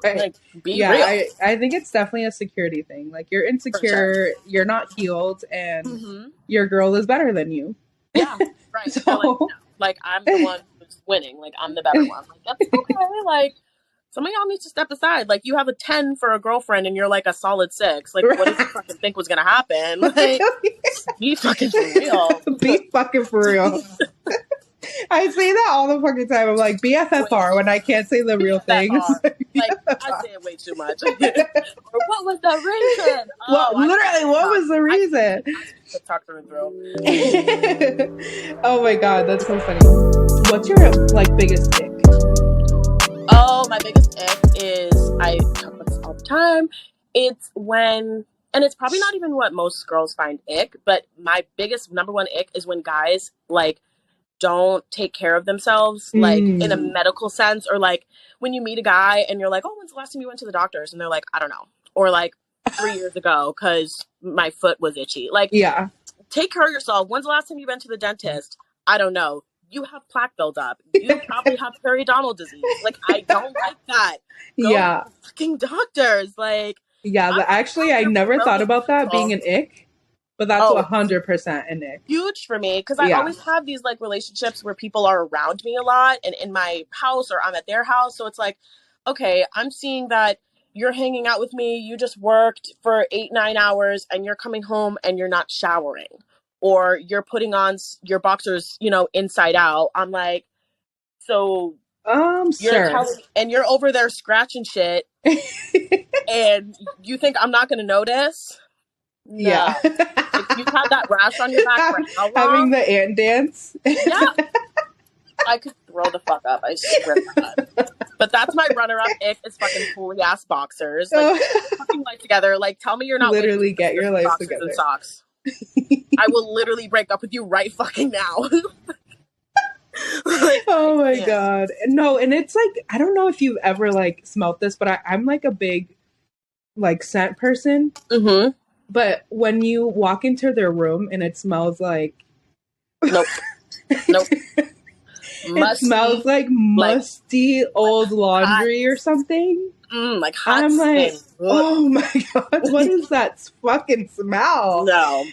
like be real. I think it's definitely a security thing. Like, you're insecure, you're not healed, and your girl is better than you. Yeah, right. So, like, I'm the one who's winning. Like, I'm the better one. Like, that's okay. Like, some of y'all need to step aside. Like, you have a 10 for a girlfriend and you're like a solid 6. Like, what did you fucking think was gonna happen? Like, be fucking for real. Be fucking for real. I say that all the fucking time. I'm like, BFFR when I can't say the real things. Like, I say it way too much. Or what was the reason? Well, literally, what was the reason? I talk through and through. Oh my God, that's so funny. What's your, like, biggest ick? Oh, my biggest ick is, I talk about this all the time. It's when, and it's probably not even what most girls find ick, but my biggest number one ick is when guys, like, don't take care of themselves, like in a medical sense, or like when you meet a guy and you're like, oh, when's the last time you went to the doctors? And they're like, I don't know. or like 3 years ago because my foot was itchy. Like, yeah. Take care of yourself. When's the last time you went to the dentist? I don't know. You have plaque buildup. You probably have periodontal disease. Like, I don't like that. Go yeah. to fucking doctors. Like, yeah, but actually, I never thought about that being an ick. But that's 100% an ick. Huge for me, because I always have these like relationships where people are around me a lot and in my house or I'm at their house. So it's like, okay, I'm seeing that you're hanging out with me. You just worked for 8-9 hours and you're coming home and you're not showering, or you're putting on your boxers, you know, inside out. I'm like, so you're sir. and you're over there scratching shit and you think I'm not going to notice? No. Yeah. If you've had that rash on your back for how long? Having the ant dance. Yeah. I could throw the fuck up. I swear to God. But that's my runner-up ick is fucking fully ass boxers. Like, fucking life together. Like, tell me you're not literally get your life together. And socks. I will literally break up with you right fucking now. Like, oh my God. No, and it's like, I don't know if you've ever like smelt this, but I'm like a big like scent person. Mm-hmm. But when you walk into their room and it smells like... Nope. It smells like musty old laundry or something. Like hot I'm like, oh my God, what is that fucking smell? No.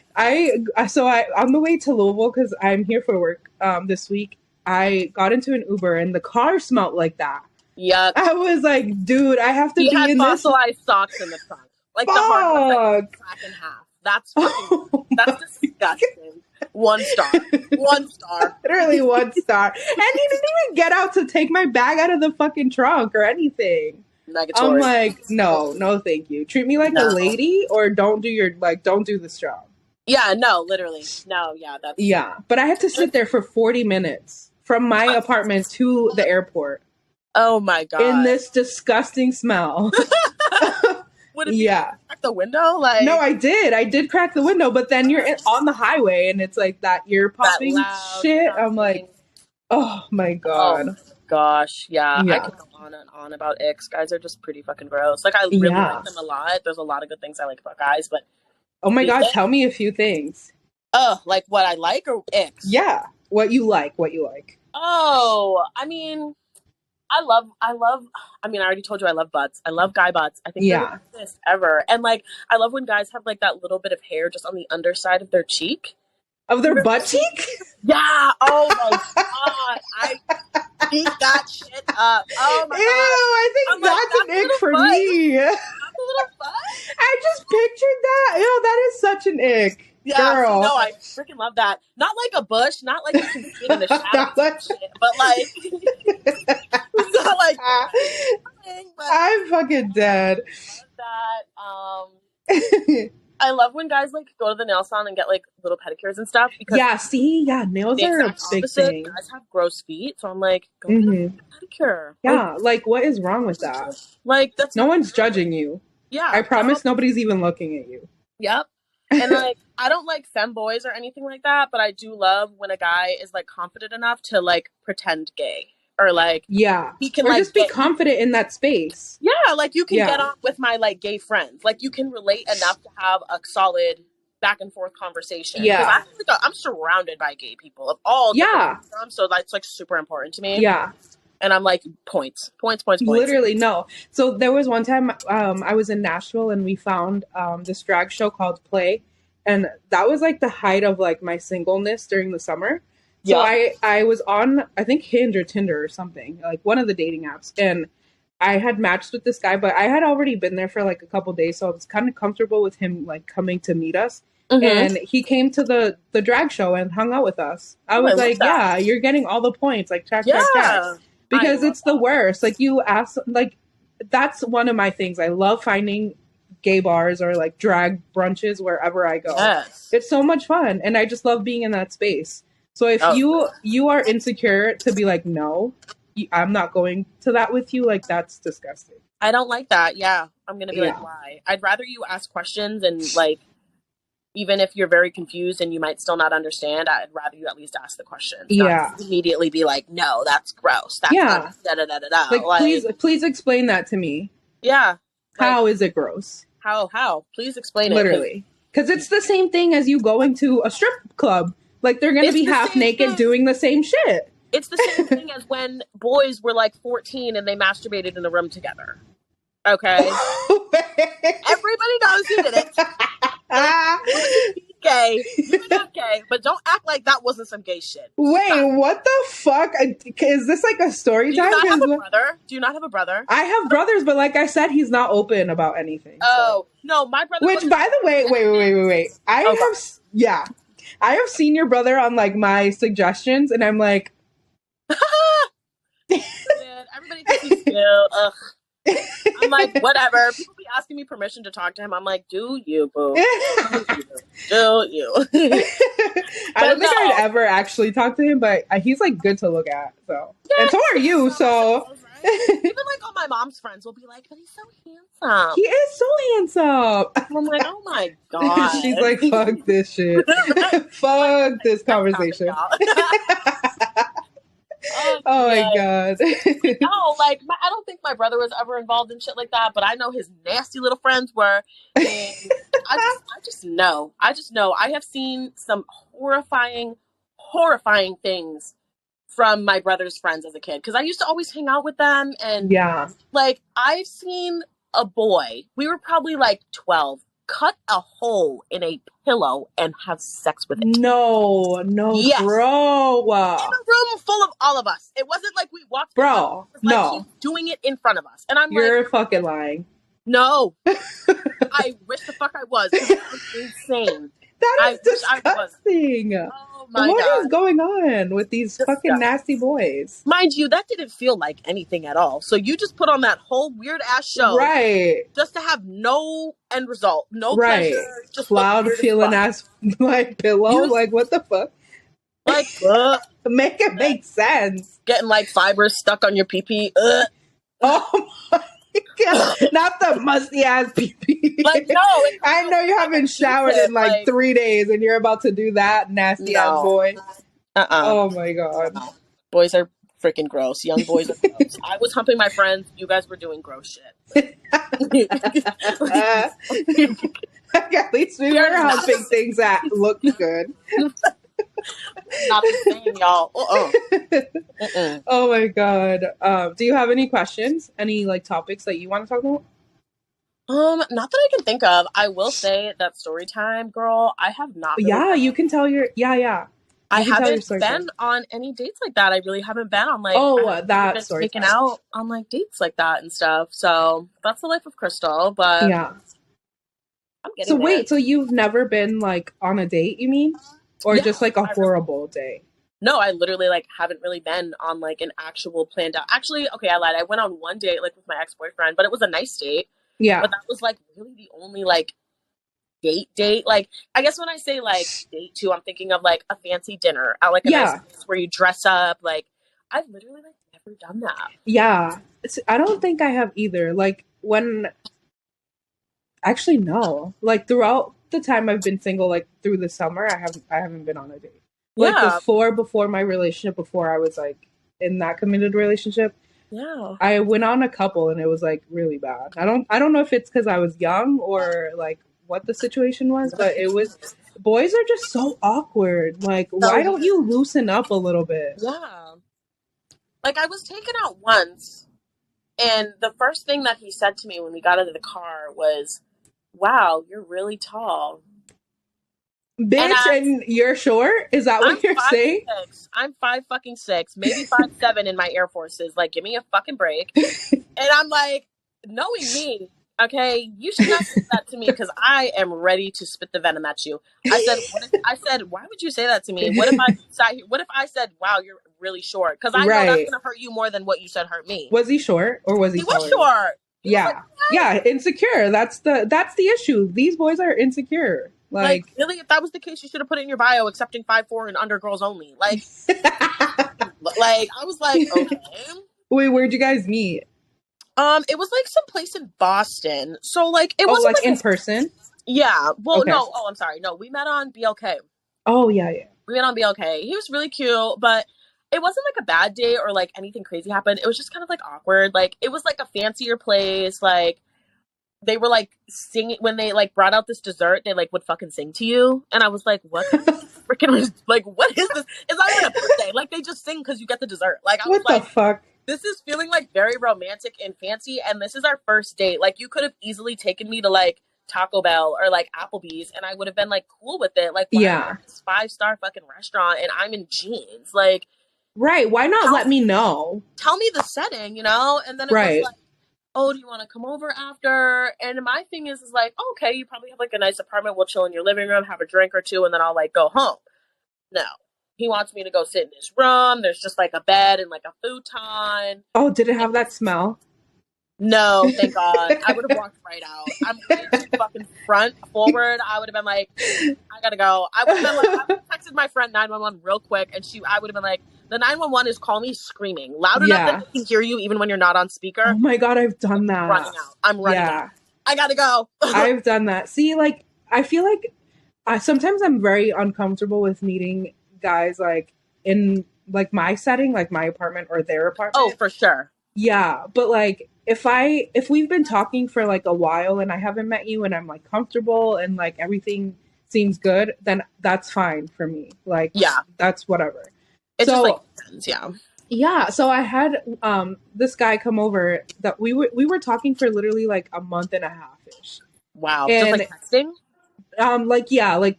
So on the way to Louisville, because I'm here for work this week, I got into an Uber and the car smelled like that. Yuck. I was like, dude, I have to be in this. Fossilized socks in the trunk. Like the hard ones that crack in half. That's fucking, that's disgusting. 1 star. 1 star. Literally 1 star. And he didn't even get out to take my bag out of the fucking trunk or anything. Negatory. I'm like, no, thank you. Treat me like a lady, or don't do this job. Yeah, no, literally. No, yeah, that's... Yeah, but I had to sit there for 40 minutes from my apartment to the airport. Oh my God. In this disgusting smell. Would it be crack the window? Like, no, I did crack the window, but then you're on the highway and it's like that ear popping shit. I'm like, oh my God. Oh gosh, yeah. I could go on and on about icks. Guys are just pretty fucking gross. Like, I really like them a lot. There's a lot of good things I like about guys, but oh my God, tell me a few things. Oh, like what I like or icks? Yeah, what you like. Oh, I mean, I already told you I love butts. I love guy butts. I think they're the best ever. And like, I love when guys have like that little bit of hair just on the underside of their cheek. Of their butt cheek? Yeah. Oh my God. I eat that shit up. Oh my God. I think that's an ick for me. That's a little butt? I just pictured that. Ew, that is such an ick. Yeah, girl. No, I freaking love that. Not like a bush, not like you can see it in the shadow, shit, but like, not like. I'm fucking dead. I love that. I love when guys like go to the nail salon and get like little pedicures and stuff because nails are a big thing. Guys have gross feet, so I'm like, go get a pedicure. Yeah, like what is wrong with that? Like that's no one's judging you. Yeah, I promise nobody's even looking at you. Yep. And like, I don't like femboys or anything like that, but I do love when a guy is like confident enough to like pretend gay or like he can like just be confident in that space. Yeah, like you can get on with my like gay friends. Like you can relate enough to have a solid back and forth conversation. Yeah, I'm surrounded by gay people of all different forms, so that's like super important to me. Yeah. And I'm like, points. Literally, no. So there was one time I was in Nashville and we found this drag show called Play. And that was like the height of like my singleness during the summer. So I was on, I think Hinge or Tinder or something, like one of the dating apps. And I had matched with this guy, but I had already been there for like a couple days. So I was kind of comfortable with him like coming to meet us. And he came to the drag show and hung out with us. I was like, yeah, you're getting all the points. Like, check. Because it's the worst. Like you ask, like that's one of my things. I love finding gay bars or like drag brunches wherever I go. Yes. It's so much fun. And I just love being in that space. So if you are insecure to be like, no, I'm not going to that with you. Like that's disgusting. I don't like that. Yeah. I'm going to be like, why? I'd rather you ask questions and like, even if you're very confused and you might still not understand, I'd rather you at least ask the questions. Not immediately be like, no, that's gross. That's Like, please explain that to me. Yeah. How is it gross? How? Please explain it. Literally. Because it's the same thing as you going to a strip club. Like, they're going to be half naked doing the same shit. It's the same thing as when boys were like 14 and they masturbated in a room together. Okay? Everybody knows you did it. Gay. You're not gay, but don't act like that wasn't some gay shit. Wait, what the fuck? Is this like a story time? Do you not have a brother? Do you not have a brother? I have brothers, but like I said, he's not open about anything. Oh, so. No, my brother. Which, by the way, wait. I have seen your brother on like my suggestions, and I'm like, man, everybody thinks he's cute. Ugh. I'm like, whatever. People be asking me permission to talk to him. I'm like, do you, boo? Do you? I don't think I'd ever actually talk to him, but he's like good to look at. So, yeah, and so are you. So, even like all my mom's friends will be like, but he's so handsome. He is so handsome. I'm like, oh my god. She's like, fuck this shit. Fuck this conversation. Oh my god. No, like I don't think my brother was ever involved in shit like that, but I know his nasty little friends were. And I just know. I have seen some horrifying things from my brother's friends as a kid, because I used to always hang out with them, and like I've seen a boy. We were probably like 12. Cut a hole in a pillow and have sex with it. No, yes. Bro. In a room full of all of us. It wasn't like we walked. Bro, no. He was doing it in front of us. And I'm You're like, fucking lying. No. I wish the fuck I was. It was insane. That is disgusting. Oh my god. What is going on with these fucking nasty boys? Mind you, that didn't feel like anything at all. So you just put on that whole weird ass show. Right. Just to have no end result. No pleasure. Just cloud feeling ass like pillow. Like what the fuck? Like make it make sense. Getting like fibers stuck on your pee-pee. Oh my god. Not the musty ass pee-pee. Like no. I know you haven't showered in like 3 days and you're about to do that, nasty ass boy. Oh my god. No. Boys are freaking gross. Young boys are gross. I was humping my friends. You guys were doing gross shit. At least we were humping things that look good. Not the same, y'all. Oh my god. Do you have any questions? Any like topics that you want to talk about? Not that I can think of. I will say that story time, girl, I have not. Really you can tell your I haven't been on any dates like that. I really haven't been on like that story taken out on like dates like that and stuff. So that's the life of Crystal. But yeah. I'm getting there. Wait, so you've never been like on a date? You mean? Or just like a horrible day? No, I literally like haven't really been on like an actual planned out. Actually, okay, I lied. I went on one date like with my ex-boyfriend, but it was a nice date. Yeah. But that was like really the only like date. Like I guess when I say like date too, I'm thinking of like a fancy dinner at like a nice place where you dress up. Like I've literally like never done that. Yeah. I don't think I have either. Like when actually no. Like throughout the time I've been single, like through the summer, I haven't been on a date. Like before my relationship, before I was like in that committed relationship. Yeah. I went on a couple and it was like really bad. I don't know if it's because I was young or like what the situation was, but it was boys are just so awkward. Like why don't you loosen up a little bit? Yeah. Like I was taken out once and the first thing that he said to me when we got into the car was, wow, you're really tall. Bitch, and you're short? Is that what you're saying? 5'6". I'm 5'6", maybe 5'7" in my Air Forces. Like, give me a fucking break. And I'm like, knowing me, okay, you should not say that to me because I am ready to spit the venom at you. I said, why would you say that to me? What if I said, wow, you're really short? Because I know that's gonna hurt you more than what you said hurt me. Was he short or was he? He was short. Yeah. Yeah, insecure. That's the issue. These boys are insecure. Like really, if that was the case, you should have put it in your bio, accepting 5'4" and under girls only. Like, like I was like, okay. Wait, where'd you guys meet? It was like some place in Boston. So like it wasn't like in person. Yeah. Well, no. Oh, I'm sorry. No, we met on BLK. Oh yeah. We met on BLK. He was really cute, but it wasn't like a bad date or like anything crazy happened. It was just kind of like awkward. Like it was like a fancier place. Like they were like singing when they like brought out this dessert. They like would fucking sing to you, and I was like, "What kind of freaking like what is this? It's not even a birthday. Like they just sing because you get the dessert." Like I was what the fuck? This is feeling like very romantic and fancy, and this is our first date. Like you could have easily taken me to like Taco Bell or like Applebee's, and I would have been like cool with it. Like, why this 5-star fucking restaurant, and I'm in jeans. Like, right? Why not let me know? Tell me the setting, you know? And then it was like, oh, do you want to come over after? And my thing is like, oh, okay, you probably have like a nice apartment. We'll chill in your living room, have a drink or two, and then I'll like go home. No. He wants me to go sit in his room. There's just like a bed and like a futon. Oh, did it have that smell? No, thank God. I would have walked right out. I'm way too fucking forward. I would have been like, I gotta go. I would have been like, I would have texted my friend 911 real quick, and I would have been like, the 911 is calling me screaming loud enough that I can hear you even when you're not on speaker. Oh my God, I've done that. I'm running out. I gotta go. I've done that. See, like, I feel like sometimes I'm very uncomfortable with meeting guys like in like my setting, like my apartment or their apartment. Oh, for sure. Yeah, but like if we've been talking for like a while and I haven't met you and I'm like comfortable and like everything seems good, then that's fine for me. Like, that's whatever. It's just like friends, yeah. So I had this guy come over that we were talking for literally like a month and a half ish. Wow. And, just like texting? Like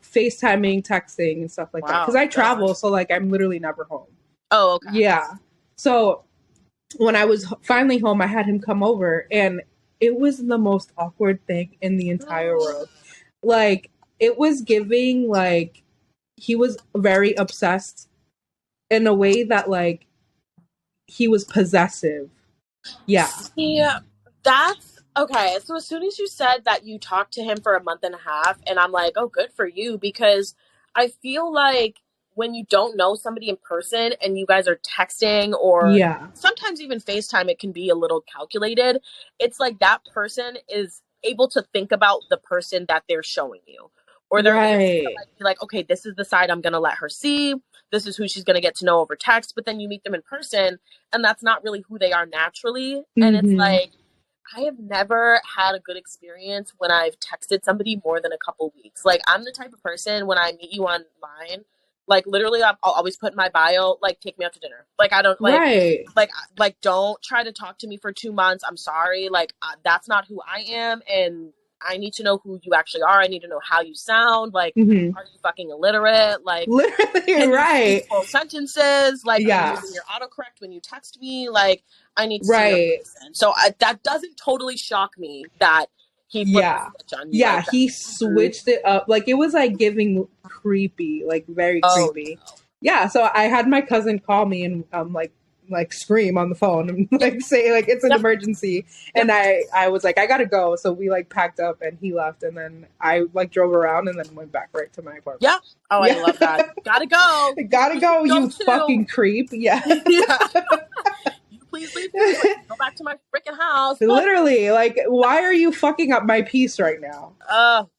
FaceTiming, texting and stuff like that. Because I travel, so like I'm literally never home. Oh, okay. Yeah. So when I was finally home, I had him come over, and it was the most awkward thing in the entire world. Like, it was giving, like, he was very obsessed in a way that, like, he was possessive. Yeah. Yeah, that's, okay. So as soon as you said that you talked to him for a month and a half, and I'm like, oh, good for you, because I feel like when you don't know somebody in person and you guys are texting or sometimes even FaceTime, it can be a little calculated. It's like that person is able to think about the person that they're showing you. Or they're able to be like, okay, this is the side I'm going to let her see. This is who she's going to get to know over text. But then you meet them in person and that's not really who they are naturally. And it's like, I have never had a good experience when I've texted somebody more than a couple weeks. Like, I'm the type of person when I meet you online, like, literally, I'll always put in my bio, like, take me out to dinner. Like, I don't, like, like, don't try to talk to me for 2 months. I'm sorry. Like, that's not who I am. And I need to know who you actually are. I need to know how you sound. Like, are you fucking illiterate? Like, literally, right. Full sentences. Like, are you using your autocorrect when you text me? Like, I need to see your person. So that doesn't totally shock me that he flipped the switch on you. Yeah, like he switched it up. Like, it was like giving creepy, like very creepy. No. Yeah, so I had my cousin call me and like scream on the phone and like say like it's an emergency. And I was like, I gotta go. So we like packed up and he left, and then I like drove around and then went back right to my apartment. Yeah. Oh, I love that. Gotta go. Gotta go, you fucking creep. Yeah. Please leave me. Like, go back to my freaking house. Literally, like, why are you fucking up my peace right now?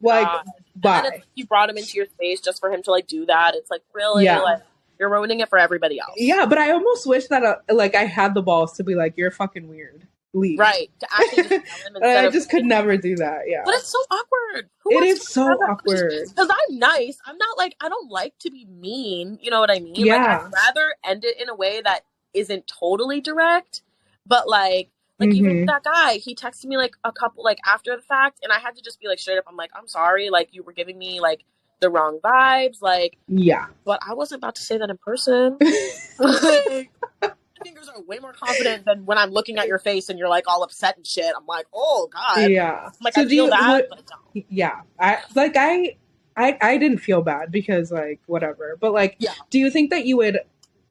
Like, bye. You brought him into your space just for him to like do that. It's like, really, like, you're ruining it for everybody else. Yeah, but I almost wish that like I had the balls to be like, you're fucking weird. Leave. Right. To actually just tell him I just could never do that. Yeah. But it's so awkward. It is so awkward. Because I'm nice. I'm not like, I don't like to be mean. You know what I mean? Yeah. Like, I'd rather end it in a way that isn't totally direct, but like even that guy, he texted me like a couple, like after the fact, and I had to just be like straight up, I'm like, I'm sorry, like you were giving me like the wrong vibes, like but I wasn't about to say that in person. Like, my fingers are way more confident than when I'm looking at your face and you're like all upset and shit. I'm like, oh God. Yeah. I'm like, so I feel that, but I don't. Yeah. I didn't feel bad because like whatever, but like do you think that you would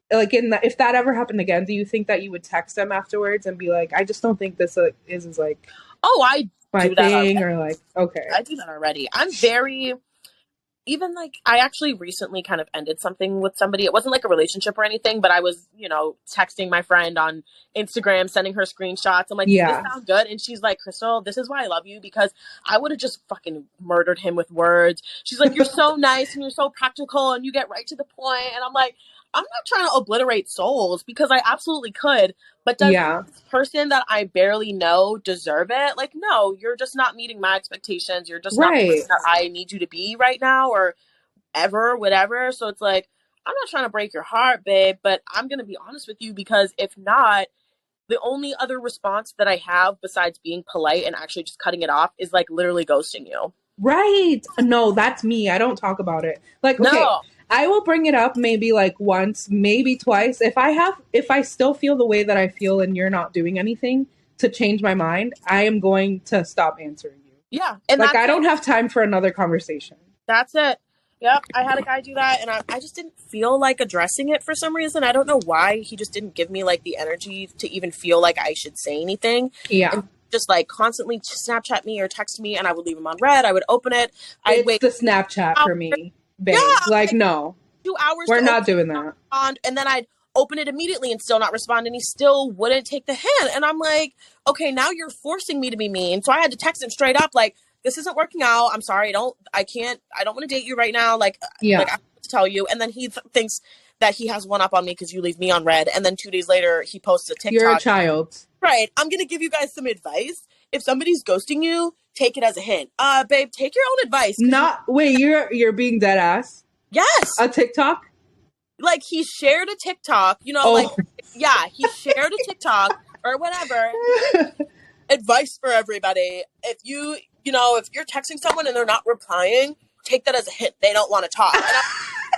like if that ever happened again, do you think that you would text them afterwards and be like, I just don't think this is like I my do that thing, already. or like, okay, I do that already. I'm very, even like, I actually recently kind of ended something with somebody. It wasn't like a relationship or anything, but I was, texting my friend on Instagram, sending her screenshots. I'm like, does this sound good? And she's like, Crystal, this is why I love you, because I would have just fucking murdered him with words. She's like, you're so nice and you're so practical and you get right to the point. And I'm like, I'm not trying to obliterate souls because I absolutely could, but does this person that I barely know deserve it? Like, no, you're just not meeting my expectations. You're just not the person that I need you to be right now or ever, whatever. So it's like, I'm not trying to break your heart, babe, but I'm going to be honest with you because if not, the only other response that I have besides being polite and actually just cutting it off is like literally ghosting you. Right. No, that's me. I don't talk about it. Like, okay, no. I will bring it up maybe like once, maybe twice. If I still feel the way that I feel and you're not doing anything to change my mind, I am going to stop answering you. Yeah. And like, I don't have time for another conversation. That's it. Yep. I had a guy do that and I just didn't feel like addressing it for some reason. I don't know why. He just didn't give me like the energy to even feel like I should say anything. Yeah. And just like constantly Snapchat me or text me and I would leave him on red. I would open it. I'd wait. It's the Snapchat for me, babe. Yeah, like, no. 2 hours. We're not doing that. And then I'd open it immediately and still not respond. And he still wouldn't take the hint. And I'm like, okay, now you're forcing me to be mean. So I had to text him straight up like, this isn't working out. I'm sorry. I don't want to date you right now. Like, yeah. Like I have to tell you. And then he thinks that he has one up on me because you leave me on red. And then 2 days later, he posts a TikTok. You're a child. Right. I'm going to give you guys some advice. If somebody's ghosting you, take it as a hint. Babe, take your own advice. Wait, you're being dead ass? Yes. A TikTok? Like, he shared a TikTok, you know, like, yeah, he shared a TikTok or whatever. Advice for everybody. If you're texting someone and they're not replying, take that as a hint. They don't want to talk. And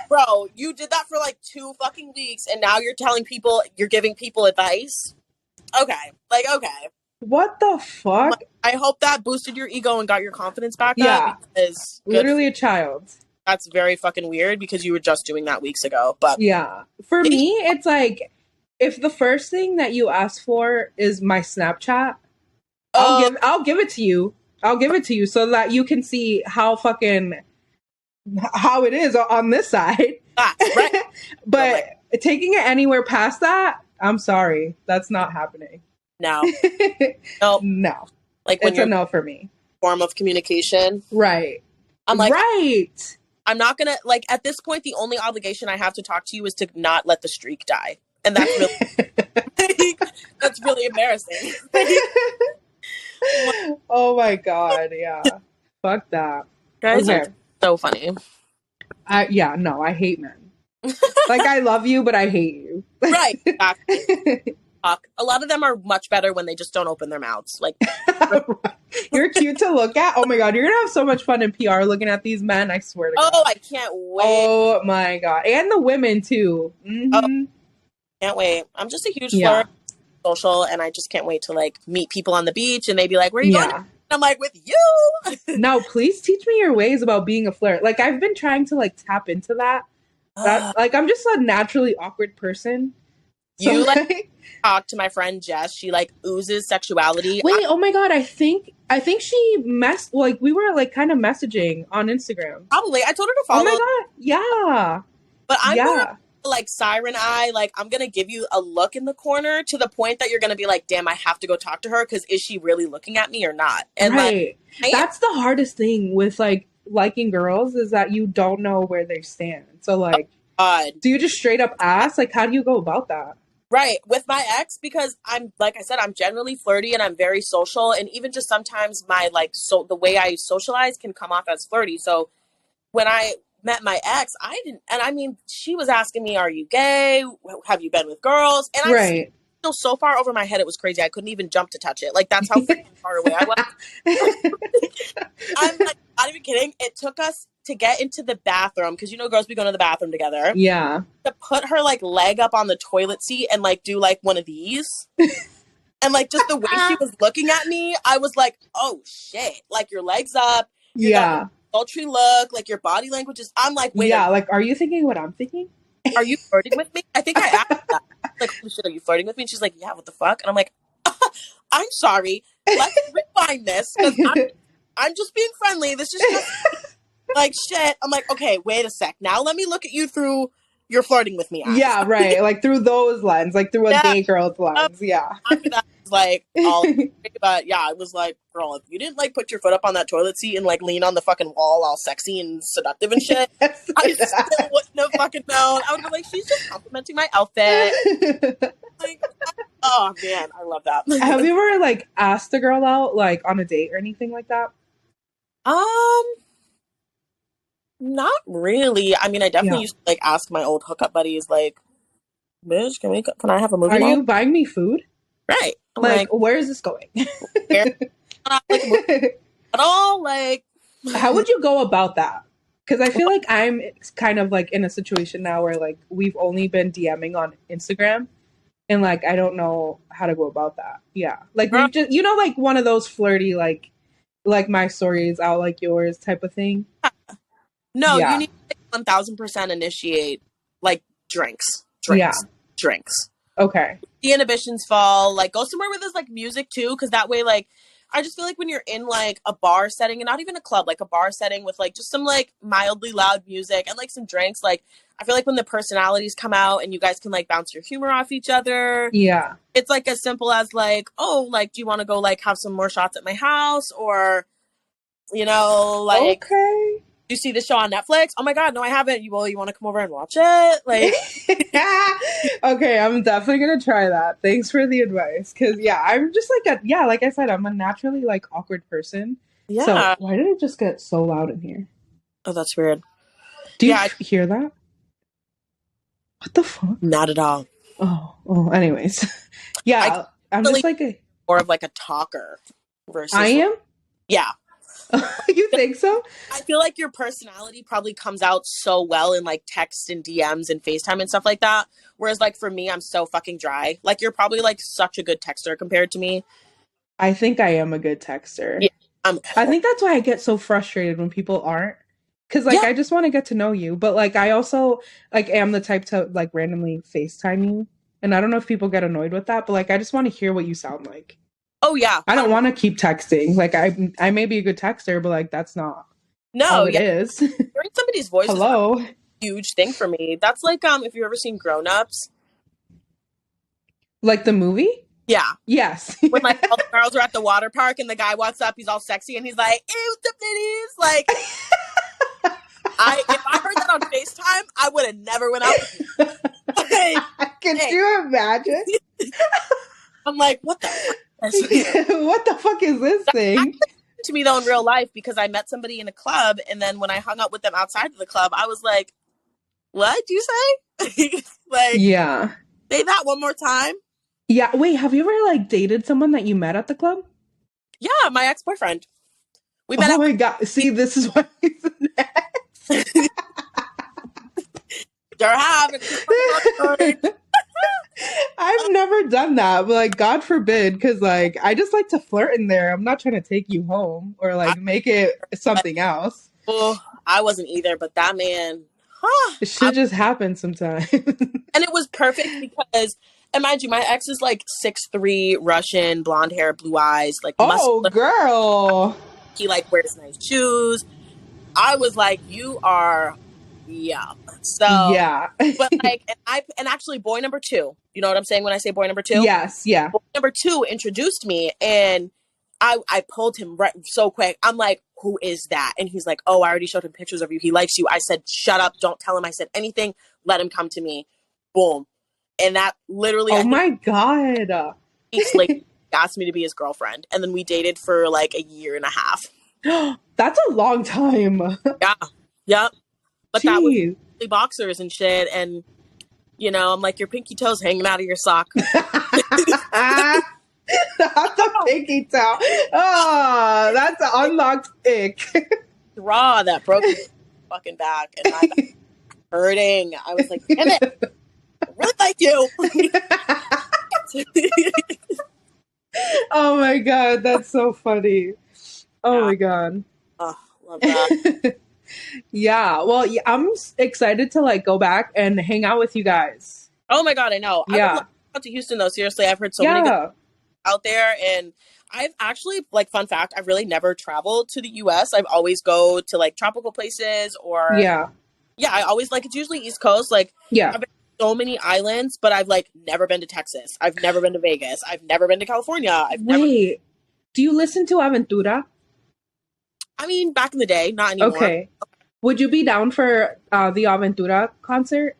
bro, you did that for like 2 fucking weeks and now you're giving people advice? Okay. Like, okay. What the fuck? I hope that boosted your ego and got your confidence back up. Because literally a child. That's very fucking weird because you were just doing that weeks ago. But yeah. For me, it's like, if the first thing that you ask for is my Snapchat, I'll give it to you. I'll give it to you so that you can see how it is on this side. Right. But taking it anywhere past that, I'm sorry. That's not happening. No. Nope. No. Like when it's a no for me. Form of communication. Right. I'm like, right. I'm not gonna, like, at this point, the only obligation I have to talk to you is to not let the streak die. And that's really, that's really embarrassing. Oh my God. Yeah. Fuck that. Guys are so funny. No, I hate men. Like, I love you, but I hate you. Right. Exactly. A lot of them are much better when they just don't open their mouths. Like, you're cute to look at. Oh my God, you're gonna have so much fun in PR looking at these men. I swear to God. Oh, I can't wait. Oh my God, and the women too. Mm-hmm. Oh, can't wait. I'm just a huge flirt, social, and I just can't wait to like meet people on the beach, and they be like, "Where are you going?" And I'm like, "With you." No, please teach me your ways about being a flirt. Like, I've been trying to like tap into that. Like, I'm just a naturally awkward person. So, you like talk to my friend Jess. She like oozes sexuality. Wait, oh my God, I think she we were like kind of messaging on Instagram. Probably. I told her to follow. Oh my God, yeah. But I'm gonna, like, siren eye, like, I'm gonna give you a look in the corner to the point that you're gonna be like, damn, I have to go talk to her because is she really looking at me or not? And right. Like, that's the hardest thing with like liking girls is that you don't know where they stand. So like, do you just straight up ask? Like, how do you go about that? Right. With my ex, because I'm, like I said, I'm generally flirty and I'm very social. And even just sometimes my, like, the way I socialize can come off as flirty. So when I met my ex, she was asking me, are you gay? Have you been with girls? And I'm still so far over my head, it was crazy. I couldn't even jump to touch it. Like, that's how far away I was. I'm like, not even kidding. It took us to get into the bathroom, because, you know, girls be going to the bathroom together. Yeah. To put her, like, leg up on the toilet seat and, like, do, like, one of these. And, like, just the way she was looking at me, I was like, oh, shit. Like, your legs up. You got a sultry look. Like, your body language is... I'm like, wait. Yeah, like, are you thinking what I'm thinking? Are you flirting with me? I think I asked that. Like, holy shit, are you flirting with me? And she's like, yeah, what the fuck? And I'm like, I'm sorry. Let's refine this. Because I'm just being friendly. This is just... Like, shit. I'm like, okay, wait a sec. Now let me look at you through you're flirting with me eyes. Yeah, right. Like, through those lens. Like, through a gay girl's lens. Yeah. After that, like all. But yeah, I was like, girl, if you didn't like put your foot up on that toilet seat and like lean on the fucking wall all sexy and seductive and shit, I still wouldn't have fucking known. I would be like, she's just complimenting my outfit. Like, oh man, I love that. Have you ever like asked a girl out like on a date or anything like that? Not really. I mean, I definitely used to like ask my old hookup buddies, like, bitch, can I have a movie? Are you buying me food? Right. I'm like, where is this going? At all, like, how would you go about that? Because I feel like I'm kind of like in a situation now where like we've only been DMing on Instagram, and like I don't know how to go about that. Yeah, like we just, you know, like one of those flirty like my story is out like yours type of thing. No, you need to like 1000% initiate like drinks. Okay. The inhibitions fall. Like, go somewhere where there's like music too, because that way, like, I just feel like when you're in like a bar setting, and not even a club, like a bar setting with like just some like mildly loud music and like some drinks, like I feel like when the personalities come out and you guys can like bounce your humor off each other. Yeah. It's like as simple as like, oh, like, do you want to go like have some more shots at my house? Or, you know, like, okay, you see the show on Netflix? Oh my God, no, I haven't. You want to come over and watch it? Like, okay, I'm definitely gonna try that. Thanks for the advice. Cause yeah, I'm just like like I said, I'm a naturally like awkward person. Yeah. So why did it just get so loud in here? Oh, that's weird. Do you hear that? What the fuck? Not at all. Oh. Anyways, yeah, I'm really just like more of like a talker versus. I am. Yeah. You think so? I feel like your personality probably comes out so well in like text and DMs and FaceTime and stuff like that. Whereas like for me, I'm so fucking dry. Like you're probably like such a good texter compared to me. I think I am a good texter. Yeah, I think that's why I get so frustrated when people aren't. Cause like I just want to get to know you, but like I also like am the type to like randomly FaceTime you. And I don't know if people get annoyed with that, but like I just want to hear what you sound like. Oh yeah. I don't want to keep texting. Like I may be a good texter, but like that's not all it is. Hearing somebody's voice Hello. is a huge thing for me. That's like if you've ever seen Grown Ups. Like the movie? Yeah. Yes. When like all the girls are at the water park and the guy walks up, he's all sexy and he's like, "Hey, what's up, ladies?" Like if I heard that on FaceTime, I would have never went out with you. Like, Can you imagine? I'm like, what the fuck? What the fuck is this thing? To me though in real life, because I met somebody in a club and then when I hung out with them outside of the club, I was like, "What'd you say?" Like, yeah, say that one more time. Yeah. Wait, have you ever like dated someone that you met at the club? Yeah, my ex-boyfriend. We met. Oh my God! See, this is why he's an ex. I've never done that, but like God forbid, because like I just like to flirt in there. I'm not trying to take you home or like make it something else. Well, I wasn't either, but that man, it should just happen sometime. And it was perfect because, imagine my ex is like 6'3", Russian, blonde hair, blue eyes, like muscular. Girl. He like wears nice shoes. I was like, you are. Yeah. So yeah. But like and actually boy number 2, you know what I'm saying when I say boy number 2? Yes, yeah. Boy number 2 introduced me and I pulled him right so quick. I'm like, "Who is that?" And he's like, "Oh, I already showed him pictures of you. He likes you." I said, "Shut up, don't tell him I said anything. Let him come to me." Boom. And that literally my God. He's like asked me to be his girlfriend. And then we dated for like a year and a half. That's a long time. Yeah. Yep. But that was boxers and shit, and you know, I'm like, your pinky toe's hanging out of your sock. Not the pinky toe. Oh, that's an unlocked ick. Raw that broke his fucking back, and I was hurting. I was like, damn it, I really like you. Oh my God, that's so funny. Oh my God. Oh, love that. Yeah, well, I'm excited to like go back and hang out with you guys. Oh my God, I know. Yeah. I would love to go to Houston though. Seriously, I've heard so many good out there, and I've actually, like, fun fact, I've really never traveled to the U.S. I've always go to like tropical places or I always like it's usually East Coast. Like I've been so many islands, but I've like never been to Texas. I've never been to Vegas. I've never been to California. Wait, do you listen to Aventura? I mean, back in the day, not anymore. Okay. Would you be down for the Aventura concert?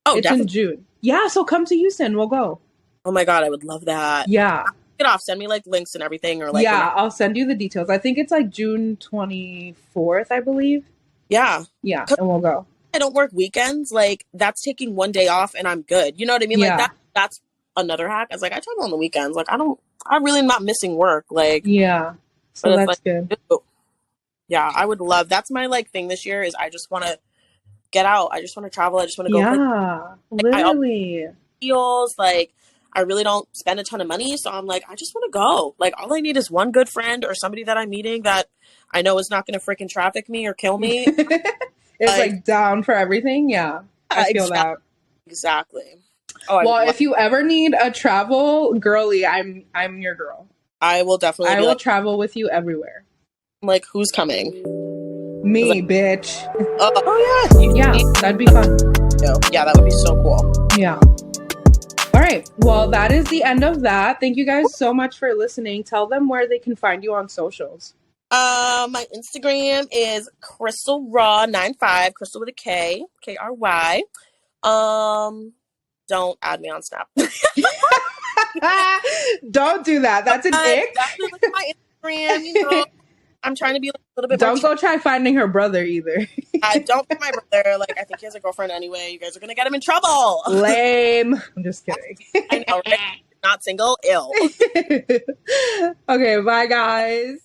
Oh, it's definitely. In June. Yeah, so come to Houston. We'll go. Oh my God, I would love that. Yeah. Get off. Send me like links and everything, or like. Yeah, I'll send you the details. I think it's like June 24th, I believe. Yeah. Yeah, and we'll go. I don't work weekends. Like that's taking one day off, and I'm good. You know what I mean? Yeah. Like that's another hack. I was like, I travel on the weekends. Like I'm really not missing work. Like yeah. So that's like, good. Yeah, I would love. That's my like thing this year is I just want to get out. I just want to travel. I just want to go. Yeah, literally. Feels like I really don't spend a ton of money, so I'm like, I just want to go. Like all I need is one good friend or somebody that I'm meeting that I know is not going to freaking traffic me or kill me. It's like down for everything. Yeah, I feel that. Exactly. Oh, well, if you ever need a travel girly, I'm your girl. I will definitely. I will travel with you everywhere. Like, who's coming? Me, bitch. Oh yeah. Yeah, that'd be fun. Yeah, that would be so cool. Yeah. All right. Well, that is the end of that. Thank you guys so much for listening. Tell them where they can find you on socials. My Instagram is crystalraw95, crystal with a K, K-R-Y. Don't add me on Snap. Don't do that. That's an ick. That's my Instagram, you know. I'm trying to be like, a little bit Don't go try finding her brother either. Don't pick my brother. Like, I think he has a girlfriend anyway. You guys are going to get him in trouble. Lame. I'm just kidding. I know, right? Not single, ill. Okay, bye, guys.